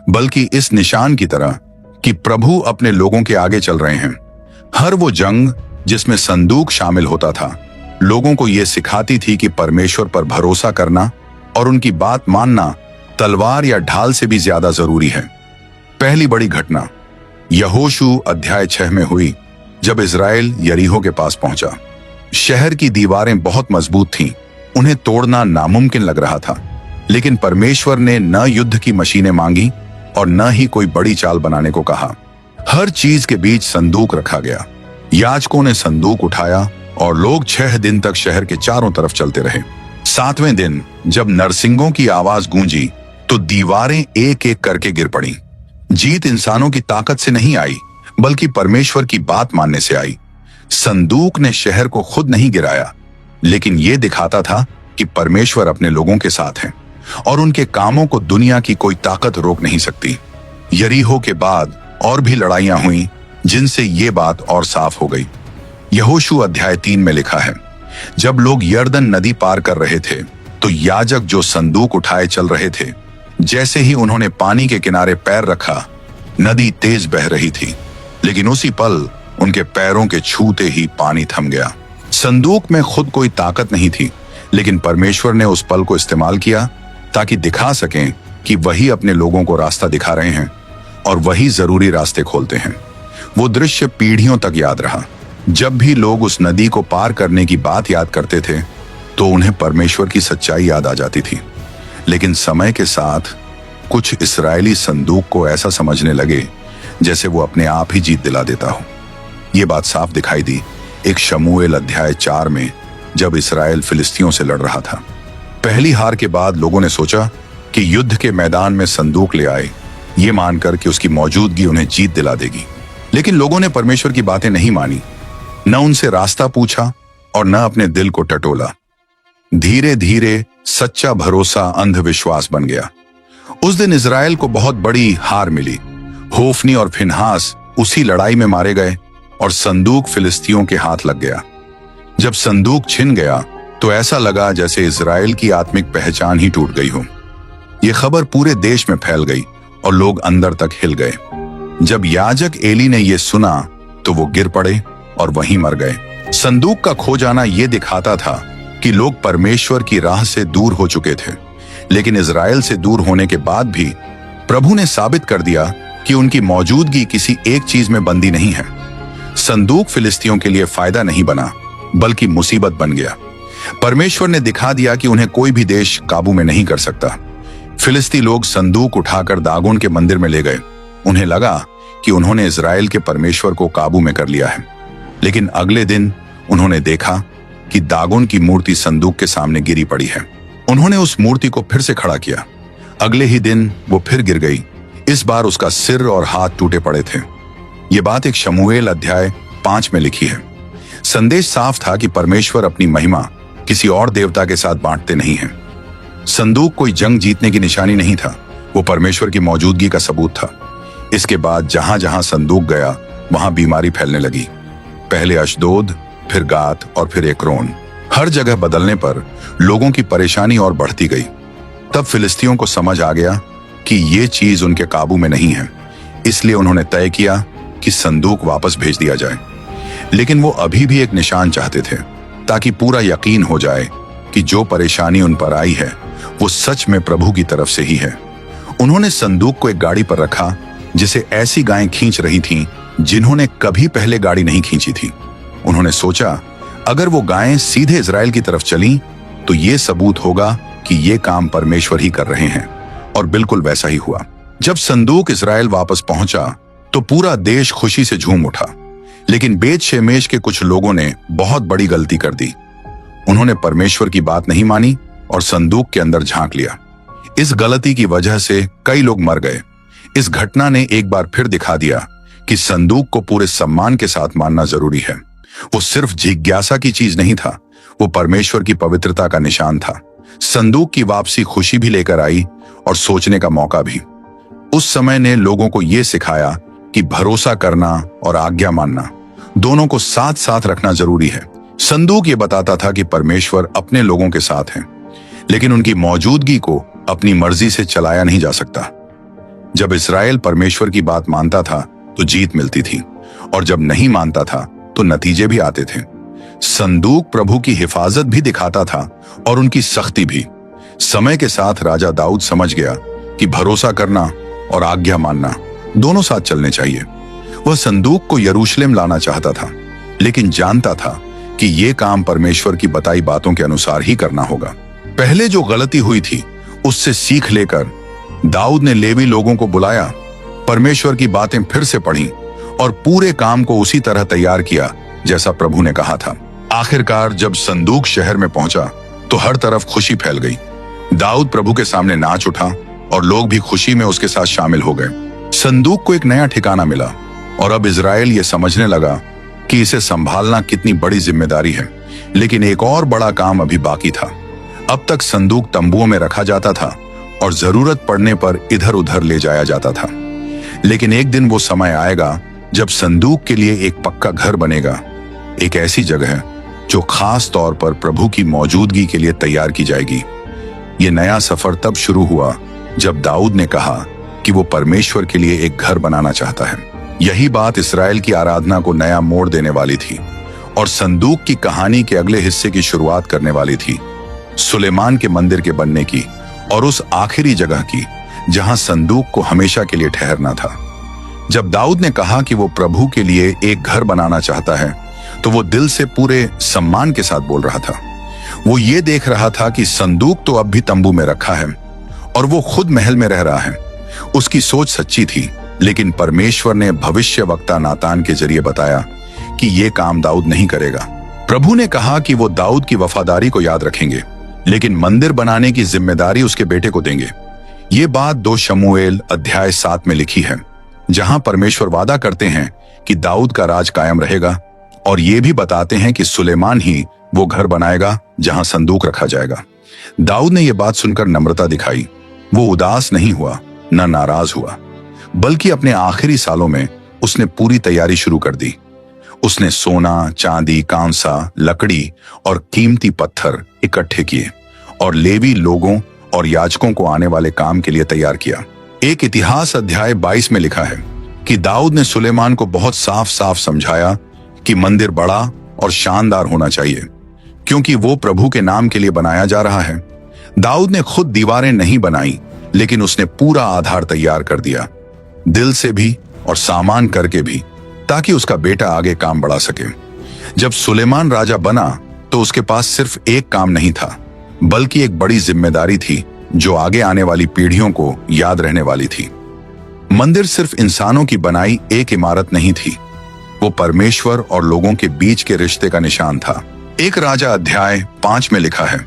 बल्कि इस निशान की तरह कि प्रभु अपने लोगों के आगे चल रहे हैं। हर वो जंग जिसमें संदूक शामिल होता था लोगों को यह सिखाती थी कि परमेश्वर पर भरोसा करना और उनकी बात मानना तलवार या ढाल से भी ज्यादा जरूरी है। पहली बड़ी घटना यहोशू अध्याय 6 में हुई, जब इज़राइल यरीहो के पास पहुंचा। शहर की दीवारें बहुत मजबूत थीं, उन्हें तोड़ना नामुमकिन लग रहा था, लेकिन परमेश्वर ने न युद्ध की मशीनें मांगी और न ही कोई बड़ी चाल बनाने को कहा। हर चीज के बीच संदूक रखा गया। याजकों ने संदूक उठाया और लोग 6 दिन तक शहर के चारों तरफ चलते रहे। 7वें दिन जब नरसिंगों की आवाज गूंजी तो दीवारें एक एक करके गिर पड़ी। जीत इंसानों की ताकत से नहीं आई, बल्कि परमेश्वर की बात मानने से आई। संदूक ने शहर को खुद नहीं गिराया, लेकिन यह दिखाता था कि परमेश्वर अपने लोगों के साथ हैं और उनके कामों को दुनिया की कोई ताकत रोक नहीं सकती। यरीहो के बाद और भी लड़ाइयां हुई जिनसे ये बात और साफ हो गई। यहोशू अध्याय 3 में लिखा है, जब लोग यर्दन नदी पार कर रहे थे तो याजक जो संदूक उठाए चल रहे थे, जैसे ही उन्होंने पानी के किनारे पैर रखा नदी तेज बह रही थी, लेकिन उसी पल उनके पैरों के छूते ही पानी थम गया। संदूक में खुद कोई ताकत नहीं थी, लेकिन परमेश्वर ने उस पल को इस्तेमाल किया ताकि दिखा सकें कि वही अपने लोगों को रास्ता दिखा रहे हैं और वही जरूरी रास्ते खोलते हैं। वो दृश्य पीढ़ियों तक याद रहा। जब भी लोग उस नदी को पार करने की बात याद करते थे तो उन्हें परमेश्वर की सच्चाई याद आ जाती थी। लेकिन समय के साथ कुछ इस्राएली संदूक को ऐसा समझने लगे जैसे वो अपने आप ही जीत दिला देता हो। ये बात साफ दिखाई दी एक शमूएल अध्याय 4 में, जब इस्राएल फिलिस्तियों से लड़ रहा था। पहली हार के बाद लोगों ने सोचा कि युद्ध के मैदान में संदूक ले आए, ये मानकर कि उसकी मौजूदगी उन्हें जीत दिला देगी। लेकिन लोगों ने परमेश्वर की बातें नहीं मानी, न उनसे रास्ता पूछा और न अपने दिल को टटोला। धीरे धीरे सच्चा भरोसा अंधविश्वास बन गया। उस दिन इजराइल को बहुत बड़ी हार मिली। होफनी और फिनहास उसी लड़ाई में मारे गए और संदूक फिलिस्तियों के हाथ लग गया। जब संदूक छिन गया तो ऐसा लगा जैसे इजराइल की आत्मिक पहचान ही टूट गई हो। यह खबर पूरे देश में फैल गई और लोग अंदर तक हिल गए। जब याजक एली ने यह सुना तो वो गिर पड़े और वहीं मर गए। संदूक का खो जाना यह दिखाता था कि लोग परमेश्वर की राह से दूर हो चुके थे, लेकिन इजराइल से दूर होने के बाद भी प्रभु ने साबित कर दिया कि उनकी मौजूदगी किसी एक चीज में बंदी नहीं है। संदूक फिलिस्तियों के लिए फायदा नहीं बना, बल्कि मुसीबत बन गया। परमेश्वर ने दिखा दिया कि उन्हें कोई भी देश काबू में नहीं कर सकता। फिलिस्ती लोग संदूक उठाकर दागोन के मंदिर में ले गए। उन्हें लगा कि उन्होंने इजराइल के परमेश्वर को काबू में कर लिया है, लेकिन अगले दिन उन्होंने देखा कि दागोन की मूर्ति संदूक के सामने गिरी पड़ी है। उन्होंने उस मूर्ति को फिर से खड़ा किया। अगले ही दिन वो फिर गिर गई। इस बार उसका सिर और हाथ टूटे पड़े थे। ये बात एक शमूएल अध्याय 5 में लिखी है। संदेश साफ था कि परमेश्वर अपनी महिमा किसी और देवता के साथ बांटते नहीं हैं। संदूक कोई जंग जीतने की निशानी नहीं था, वो परमेश्वर की मौजूदगी का सबूत था। इसके बाद जहां जहां संदूक गया वहां बीमारी फैलने लगी। पहले अशदोद, फिर गात और फिर एक्रोन। हर जगह बदलने पर लोगों की परेशानी और बढ़ती गई। तब फिलिस्तियों को समझ आ गया कि ये चीज उनके काबू में नहीं है, इसलिए उन्होंने तय किया कि संदूक वापस भेज दिया जाए। लेकिन वो अभी भी एक निशान चाहते थे, ताकि पूरा यकीन हो जाए कि जो परेशानी उन पर आई है वो सच में प्रभु की तरफ से ही है। उन्होंने संदूक को एक गाड़ी पर रखा जिसे ऐसी गायें खींच रही थीं जिन्होंने कभी पहले गाड़ी नहीं खींची थी। उन्होंने सोचा, अगर वो गायें सीधे इजराइल की तरफ चलीं तो ये सबूत होगा कि ये काम परमेश्वर ही कर रहे हैं। और बिल्कुल वैसा ही हुआ। जब संदूक इजराइल वापस पहुंचा तो पूरा देश खुशी से झूम उठा। लेकिन बेत शेमेश के कुछ लोगों ने बहुत बड़ी गलती कर दी। उन्होंने परमेश्वर की बात नहीं मानी और संदूक के अंदर झांक लिया। इस गलती की वजह से कई लोग मर गए। इस घटना ने एक बार फिर दिखा दिया कि संदूक को पूरे सम्मान के साथ मानना जरूरी है। वो सिर्फ जिज्ञासा की चीज नहीं था, वो परमेश्वर की पवित्रता का निशान था। संदूक की वापसी खुशी भी लेकर आई और सोचने का मौका भी। उस समय ने लोगों को यह सिखाया कि भरोसा करना और आज्ञा मानना दोनों को साथ साथ रखना जरूरी है। संदूक ये बताता था कि परमेश्वर अपने लोगों के साथ हैं, लेकिन उनकी मौजूदगी को अपनी मर्जी से चलाया नहीं जा सकता। जब इस्राएल परमेश्वर की बात मानता था तो जीत मिलती थी, और जब नहीं मानता था तो नतीजे भी आते थे। संदूक प्रभु की हिफाजत भी दिखाता था और उनकी सख्ती भी। समय के साथ राजा दाऊद समझ गया कि भरोसा करना और आज्ञा मानना दोनों साथ चलने चाहिए। वह संदूक को यरूशलेम लाना चाहता था, लेकिन जानता था कि यह काम परमेश्वर की बताई बातों के अनुसार ही करना होगा। पहले जो गलती हुई थी उससे सीख लेकर दाऊद ने लेवी लोगों को बुलाया, परमेश्वर की बातें फिर से पढ़ी और पूरे काम को उसी तरह तैयार किया जैसा प्रभु ने कहा था। आखिरकार जब संदूक शहर में पहुंचा तो हर तरफ खुशी फैल गई। दाऊद प्रभु के सामने नाच उठा और लोग भी खुशी में उसके साथ शामिल हो गए। संदूक को एक नया ठिकाना मिला और अब इजराइल ये समझने लगा कि इसे संभालना कितनी बड़ी जिम्मेदारी है। लेकिन एक और बड़ा काम अभी बाकी था। अब तक संदूक तंबुओं में रखा जाता था और जरूरत पड़ने पर इधर उधर ले जाया जाता था। लेकिन एक दिन वो समय आएगा जब संदूक के लिए एक पक्का घर बनेगा, एक ऐसी जगह जो खास तौर पर प्रभु की मौजूदगी के लिए तैयार की जाएगी। ये नया सफर तब शुरू हुआ जब दाऊद ने कहा कि वो परमेश्वर के लिए एक घर बनाना चाहता है। यही बात इस्राएल की आराधना को नया मोड़ देने वाली थी और संदूक की कहानी के अगले हिस्से की शुरुआत करने वाली थी, सुलेमान के मंदिर के बनने की और उस आखिरी जगह की जहां संदूक को हमेशा के लिए ठहरना था। जब दाऊद ने कहा कि वो प्रभु के लिए एक घर बनाना चाहता है तो वो दिल से पूरे सम्मान के साथ बोल रहा था। वो ये देख रहा था कि संदूक तो अब भी तंबू में रखा है और वो खुद महल में रह रहा है। उसकी सोच सच्ची थी, लेकिन परमेश्वर ने भविष्यवक्ता नातान के जरिए बताया कि ये काम दाऊद नहीं करेगा। प्रभु ने कहा कि वो दाऊद की वफादारी को याद रखेंगे, लेकिन मंदिर बनाने की जिम्मेदारी उसके बेटे को देंगे। ये बात 2 शमूएल अध्याय 7 में लिखी है, जहां परमेश्वर वादा करते हैं कि दाऊद का राज कायम रहेगा, और ये भी बताते हैं कि सुलेमान ही वो घर बनाएगा जहां संदूक रखा जाएगा। दाऊद ने यह बात सुनकर नम्रता दिखाई। वो उदास नहीं हुआ, न नाराज हुआ, बल्कि अपने आखिरी सालों में उसने पूरी तैयारी शुरू कर दी। उसने सोना, चांदी, कांसा, लकड़ी और कीमती पत्थर इकट्ठे किए और लेवी लोगों और याजकों को आने वाले काम के लिए तैयार किया। एक इतिहास अध्याय 22 में लिखा है कि दाऊद ने सुलेमान को बहुत साफ साफ समझाया कि मंदिर बड़ा और शानदार होना चाहिए, क्योंकि वो प्रभु के नाम के लिए बनाया जा रहा है। दाऊद ने खुद दीवारें नहीं बनाई, लेकिन उसने पूरा आधार तैयार कर दिया, दिल से भी और सामान करके भी, ताकि उसका बेटा आगे काम बढ़ा सके। जब सुलेमान राजा बना तो उसके पास सिर्फ एक काम नहीं था, बल्कि एक बड़ी जिम्मेदारी थी जो आगे आने वाली पीढ़ियों को याद रहने वाली थी। मंदिर सिर्फ इंसानों की बनाई एक इमारत नहीं थी, वो परमेश्वर और लोगों के बीच के रिश्ते का निशान था। एक राजा अध्याय 5 में लिखा है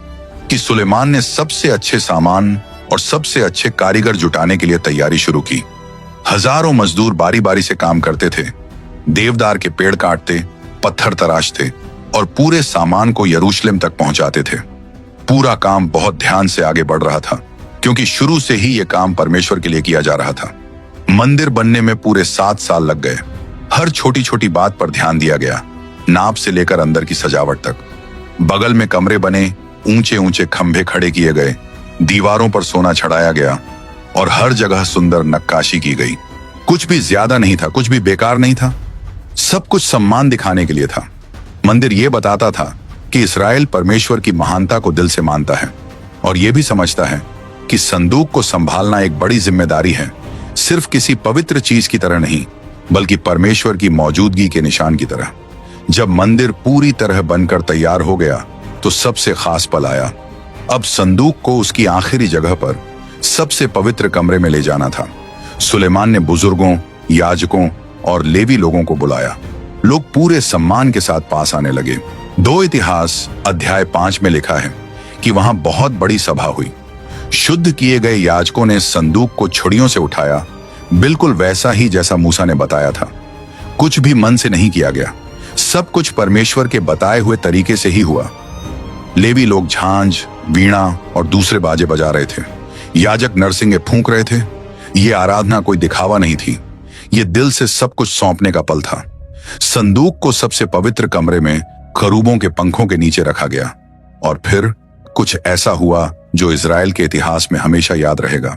कि सुलेमान ने सबसे अच्छे सामान और सबसे अच्छे कारीगर जुटाने के लिए तैयारी शुरू की। हजारों मजदूर बारी बारी से काम करते थे, देवदार के पेड़ काटते, पत्थर तराशते और पूरे सामान को यरूशलेम तक पहुंचाते थे। पूरा काम बहुत ध्यान से आगे बढ़ रहा था, क्योंकि शुरू से ही यह काम परमेश्वर के लिए किया जा रहा था। मंदिर बनने में पूरे 7 साल लग गए। हर छोटी छोटी बात पर ध्यान दिया गया, नाप से लेकर अंदर की सजावट तक। बगल में कमरे बने, ऊंचे ऊंचे खंभे खड़े किए गए, दीवारों पर सोना चढ़ाया गया और हर जगह सुंदर नक्काशी की गई। कुछ भी ज्यादा नहीं था, कुछ भी बेकार नहीं था, सब कुछ सम्मान दिखाने के लिए था। मंदिर ये बताता था कि इस्राएल परमेश्वर की महानता को दिल से मानता है और यह भी समझता है कि संदूक को संभालना एक बड़ी जिम्मेदारी है, सिर्फ किसी पवित्र चीज की तरह नहीं, बल्कि परमेश्वर की मौजूदगी के निशान की तरह। जब मंदिर पूरी तरह बनकर तैयार हो गया तो सबसे खास पल आया। अब संदूक को उसकी आखिरी जगह पर सबसे पवित्र कमरे में ले जाना था। सुलेमान ने बुजुर्गों, याजकों और लेवी लोगों को बुलाया। लोग पूरे सम्मान के साथ पास आने लगे। 2 इतिहास अध्याय 5 में लिखा है कि वहां बहुत बड़ी सभा हुई। शुद्ध किए गए याजकों ने संदूक को छुड़ियों से उठाया, बिल्कुल वैसा ही जैसा मूसा ने बताया था। कुछ भी मन से नहीं किया गया, सब कुछ परमेश्वर के बताए हुए तरीके से ही हुआ। लेवी लोग झांझ, वीणा और दूसरे बाजे बजा रहे थे। याजक नरसिंगे फूंक रहे थे। ये आराधना कोई दिखावा नहीं थी, ये दिल से सब कुछ सौंपने का पल था। संदूक को सबसे पवित्र कमरे में खरूबों के पंखों के नीचे रखा गया और फिर कुछ ऐसा हुआ जो इजराइल के इतिहास में हमेशा याद रहेगा।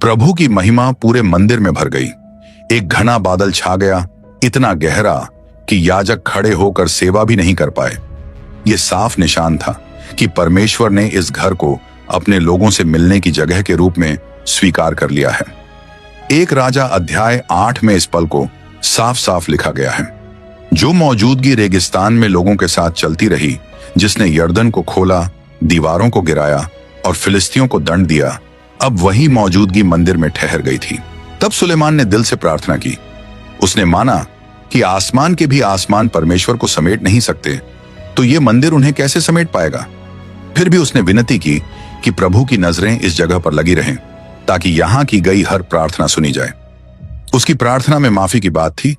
प्रभु की महिमा पूरे मंदिर में भर गई। एक घना बादल छा गया, इतना गहरा कि याजक खड़े होकर सेवा भी नहीं कर पाए। यह साफ निशान था कि परमेश्वर ने इस घर को अपने लोगों से मिलने की जगह के रूप में स्वीकार कर लिया है। एक राजा अध्याय 8 में इस पल को साफ साफ लिखा गया है। जो मौजूदगी रेगिस्तान में लोगों के साथ चलती रही, जिसने यर्दन को खोला, दीवारों को गिराया और फिलिस्तियों को दंड दिया, अब वही मौजूदगी मंदिर में ठहर गई थी। तब सुलेमान ने दिल से प्रार्थना की। उसने माना कि आसमान के भी आसमान परमेश्वर को समेट नहीं सकते, तो ये मंदिर उन्हें कैसे समेट पाएगा। फिर भी उसने विनती की कि प्रभु की नजरें इस जगह पर लगी रहें, ताकि यहां की गई हर प्रार्थना सुनी जाए। उसकी प्रार्थना में माफी की बात थी,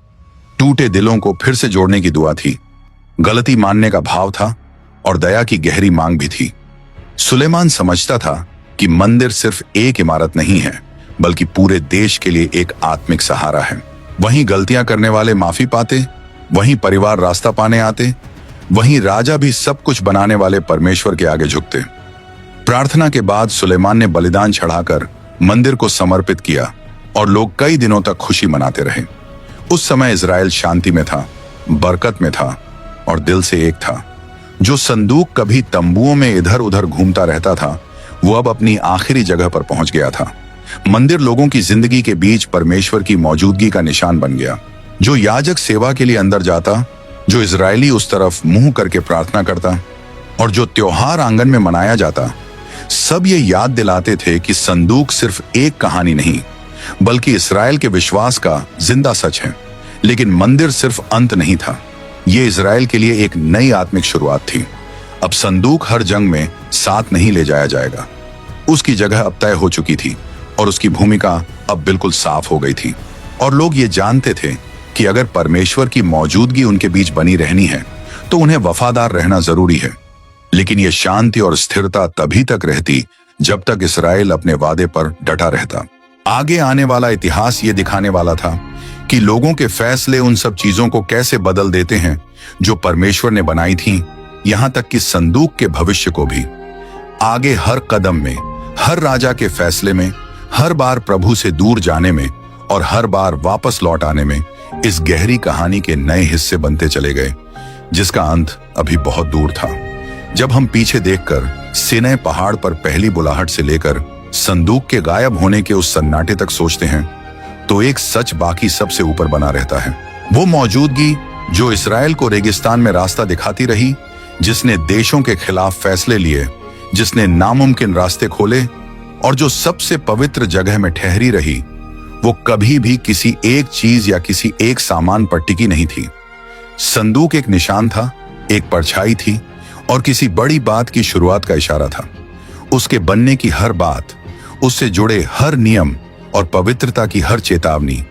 टूटे दिलों को फिर से जोड़ने की दुआ थी, गलती मानने का भाव था और दया की गहरी मांग भी थी। सुलेमान समझता था कि मंदिर सिर्फ एक इमारत नहीं है, बल्कि पूरे देश के लिए एक आत्मिक सहारा है। वहीं गलतियां करने वाले माफी पाते, वहीं परिवार रास्ता पाने आते, वहीं राजा भी सब कुछ बनाने वाले परमेश्वर के आगे झुकते। प्रार्थना के बाद सुलेमान ने बलिदान चढ़ाकर मंदिर को समर्पित किया और लोग कई दिनों तक खुशी मनाते रहे। उस समय इजराइल शांति में था, बरकत में था और दिल से एक था। जो संदूक कभी तंबुओं में इधर उधर घूमता रहता था, वो अब अपनी आखिरी जगह पर पहुंच गया था। मंदिर लोगों की जिंदगी के बीच परमेश्वर की मौजूदगी का निशान बन गया। जो याजक सेवा के लिए अंदर जाता, जो इजरायली उस तरफ मुंह करके प्रार्थना करता और जो त्योहार आंगन में मनाया जाता, सब ये याद दिलाते थे कि संदूक सिर्फ एक कहानी नहीं, बल्कि इस्राएल के विश्वास का जिंदा सच है। लेकिन मंदिर सिर्फ अंत नहीं था, ये इजराइल के लिए एक नई आत्मिक शुरुआत थी। अब संदूक हर जंग में साथ नहीं ले जाया जाएगा, उसकी जगह अब तय हो चुकी थी और उसकी भूमिका अब बिल्कुल साफ हो गई थी। और लोग ये जानते थे कि अगर परमेश्वर की मौजूदगी उनके बीच बनी रहनी है तो उन्हें वफादार रहना जरूरी है। लेकिन यह शांति और स्थिरता तभी तक रहती जब तक इस्राएल अपने वादे पर डटा रहता। आगे आने वाला इतिहास ये दिखाने वाला था कि लोगों के फैसले उन सब चीजों को कैसे बदल देते हैं जो परमेश्वर ने बनाई थी, यहां तक कि संदूक के भविष्य को भी। आगे हर कदम में, हर राजा के फैसले में, हर बार प्रभु से दूर जाने में और हर बार वापस लौट आने में इस गहरी कहानी के नए हिस्से बनते चले गए, जिसका अंत अभी बहुत दूर था। जब हम पीछे देखकर सिनै पहाड़ पर पहली बुलाहट से लेकर संदूक के गायब होने के उस सन्नाटे तक सोचते हैं, तो एक सच बाकी सबसे ऊपर बना रहता है। वो मौजूदगी जो इस्राएल को रेगिस्तान में रास्ता दिखाती रही, जिसने देशों के खिलाफ फैसले लिए, जिसने नामुमकिन रास्ते खोले और जो सबसे पवित्र जगह में ठहरी रही, वो कभी भी किसी एक चीज या किसी एक सामान पर टिकी नहीं थी। संदूक एक निशान था, एक परछाई थी और किसी बड़ी बात की शुरुआत का इशारा था। उसके बनने की हर बात, उससे जुड़े हर नियम और पवित्रता की हर चेतावनी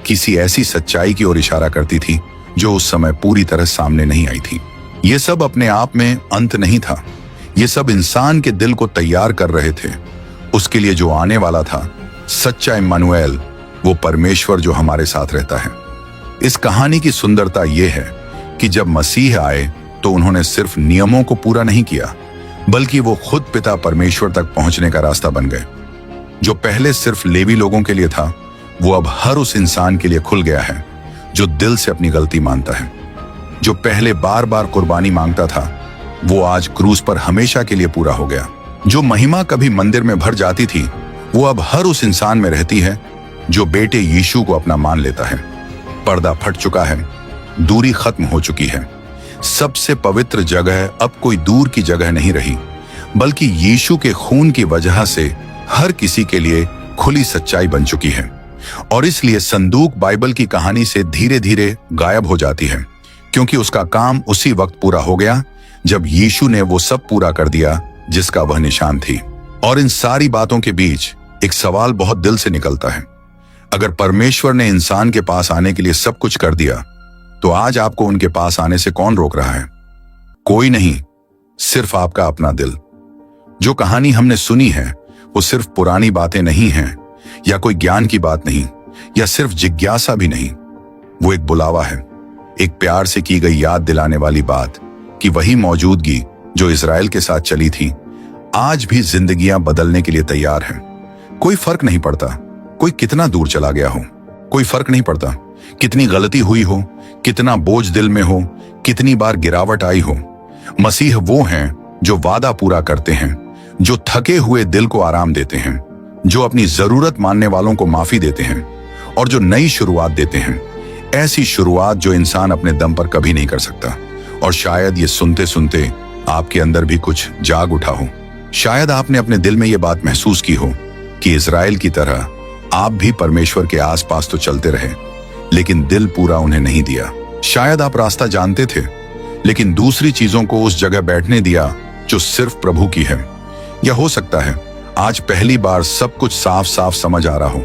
किसी ऐसी सच्चाई की ओर इशारा करती थी जो उस समय पूरी तरह सामने नहीं आई थी। ये सब अपने आप में अंत नहीं था, ये सब इंसान के दिल को तैयार कर रहे थे उसके लिए जो आने वाला था, सच्चा इम्मानुएल, वो परमेश्वर जो हमारे साथ रहता है। इस कहानी की सुंदरता यह है कि जब मसीह आए तो उन्होंने सिर्फ नियमों को पूरा नहीं किया, बल्कि वो खुद पिता परमेश्वर तक पहुंचने का रास्ता बन गए। जो पहले सिर्फ लेवी लोगों के लिए था, वो अब हर उस इंसान के लिए खुल गया है जो दिल से अपनी गलती मानता है। जो पहले बार बार कुर्बानी मांगता था, वो आज क्रूस पर हमेशा के लिए पूरा हो गया। जो महिमा कभी मंदिर में भर जाती थी, वो अब हर उस इंसान में रहती है जो बेटे यीशु को अपना मान लेता है। पर्दा फट चुका है, दूरी खत्म हो चुकी है। सबसे पवित्र जगह अब कोई दूर की जगह नहीं रही, बल्कि यीशु के खून की वजह से हर किसी के लिए खुली सच्चाई बन चुकी है। और इसलिए संदूक बाइबल की कहानी से धीरे धीरे गायब हो जाती है, क्योंकि उसका काम उसी वक्त पूरा हो गया जब यीशु ने वो सब पूरा कर दिया जिसका वह निशान थी। और इन सारी बातों के बीच एक सवाल बहुत दिल से निकलता है, अगर परमेश्वर ने इंसान के पास आने के लिए सब कुछ कर दिया, तो आज आपको उनके पास आने से कौन रोक रहा है? कोई नहीं, सिर्फ आपका अपना दिल। जो कहानी हमने सुनी है वो सिर्फ पुरानी बातें नहीं हैं, या कोई ज्ञान की बात नहीं, या सिर्फ जिज्ञासा भी नहीं। वो एक बुलावा है, एक प्यार से की गई याद दिलाने वाली बात कि वही मौजूदगी जो इस्राएल के साथ चली थी, आज भी जिंदगियां बदलने के लिए तैयार है। कोई फर्क नहीं पड़ता कोई कितना दूर चला गया हो, कोई फर्क नहीं पड़ता कितनी गलती हुई हो, कितना बोझ दिल में हो, कितनी बार गिरावट आई हो। मसीह वो हैं जो वादा पूरा करते हैं, जो थके हुए दिल को आराम देते हैं, जो अपनी जरूरत मानने वालों को माफी देते हैं और जो नई शुरुआत देते हैं। ऐसी शुरुआत जो इंसान अपने दम पर कभी नहीं कर सकता। और शायद ये सुनते सुनते आपके अंदर भी कुछ जाग उठा हो। शायद आपने अपने दिल में ये बात महसूस की हो कि इजराइल की तरह आप भी परमेश्वर के आसपास तो चलते रहे, लेकिन दिल पूरा उन्हें नहीं दिया। शायद आप रास्ता जानते थे, लेकिन दूसरी चीजों को उस जगह बैठने दिया जो सिर्फ प्रभु की है। या हो सकता है आज पहली बार सब कुछ साफ साफ समझ आ रहा हो।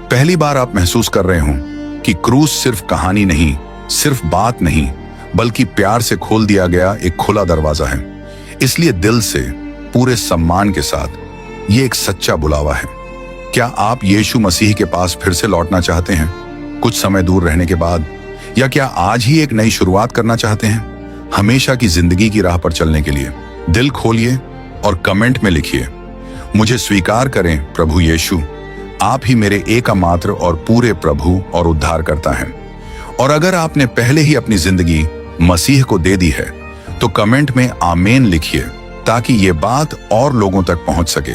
पहली बार आप महसूस कर रहे हो कि क्रूस सिर्फ कहानी नहीं, सिर्फ बात नहीं, बल्कि प्यार से खोल दिया गया एक खुला दरवाजा है। इसलिए दिल से, पूरे सम्मान के साथ ये एक सच्चा बुलावा है। क्या आप यीशु मसीह के पास फिर से लौटना चाहते हैं, कुछ समय दूर रहने के बाद? या क्या आज ही एक नई शुरुआत करना चाहते हैं, हमेशा की जिंदगी की राह पर चलने के लिए? दिल खोलिए और कमेंट में लिखिए, मुझे स्वीकार करें प्रभु यीशु, आप ही मेरे एकमात्र और पूरे प्रभु और उद्धारकर्ता हैं। और अगर आपने पहले ही अपनी जिंदगी मसीह को दे दी है तो कमेंट में आमीन लिखिए, ताकि ये बात और लोगों तक पहुंच सके।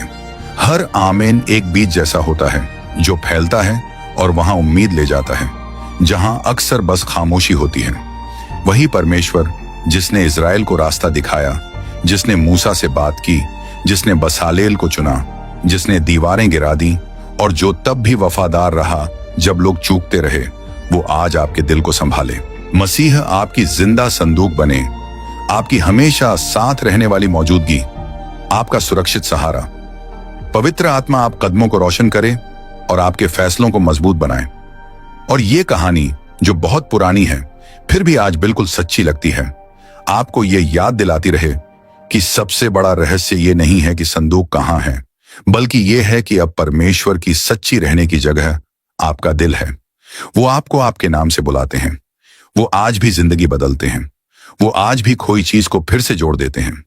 हर आमीन एक बीज जैसा होता है जो फैलता है और वहां उम्मीद ले जाता है, जहां अक्सर बस खामोशी होती है। वही परमेश्वर जिसने इजराइल को रास्ता दिखाया, जिसने मूसा से बात की, जिसने बसालेल को चुना, जिसने दीवारें गिरा दी और जो तब भी वफादार रहा जब लोग चूकते रहे, वो आज आपके दिल को संभाले। मसीह आपकी जिंदा संदूक बने, आपकी हमेशा साथ रहने वाली मौजूदगी, आपका सुरक्षित सहारा। पवित्र आत्मा आप कदमों को रोशन करे और आपके फैसलों को मजबूत बनाए। और ये कहानी जो बहुत पुरानी है फिर भी आज बिल्कुल सच्ची लगती है, आपको ये याद दिलाती रहे कि सबसे बड़ा रहस्य ये नहीं है कि संदूक कहाँ है, बल्कि ये है कि अब परमेश्वर की सच्ची रहने की जगह आपका दिल है। वो आपको आपके नाम से बुलाते हैं। वो आज भी जिंदगी बदलते हैं। वो आज भी खोई चीज को फिर से जोड़ देते हैं।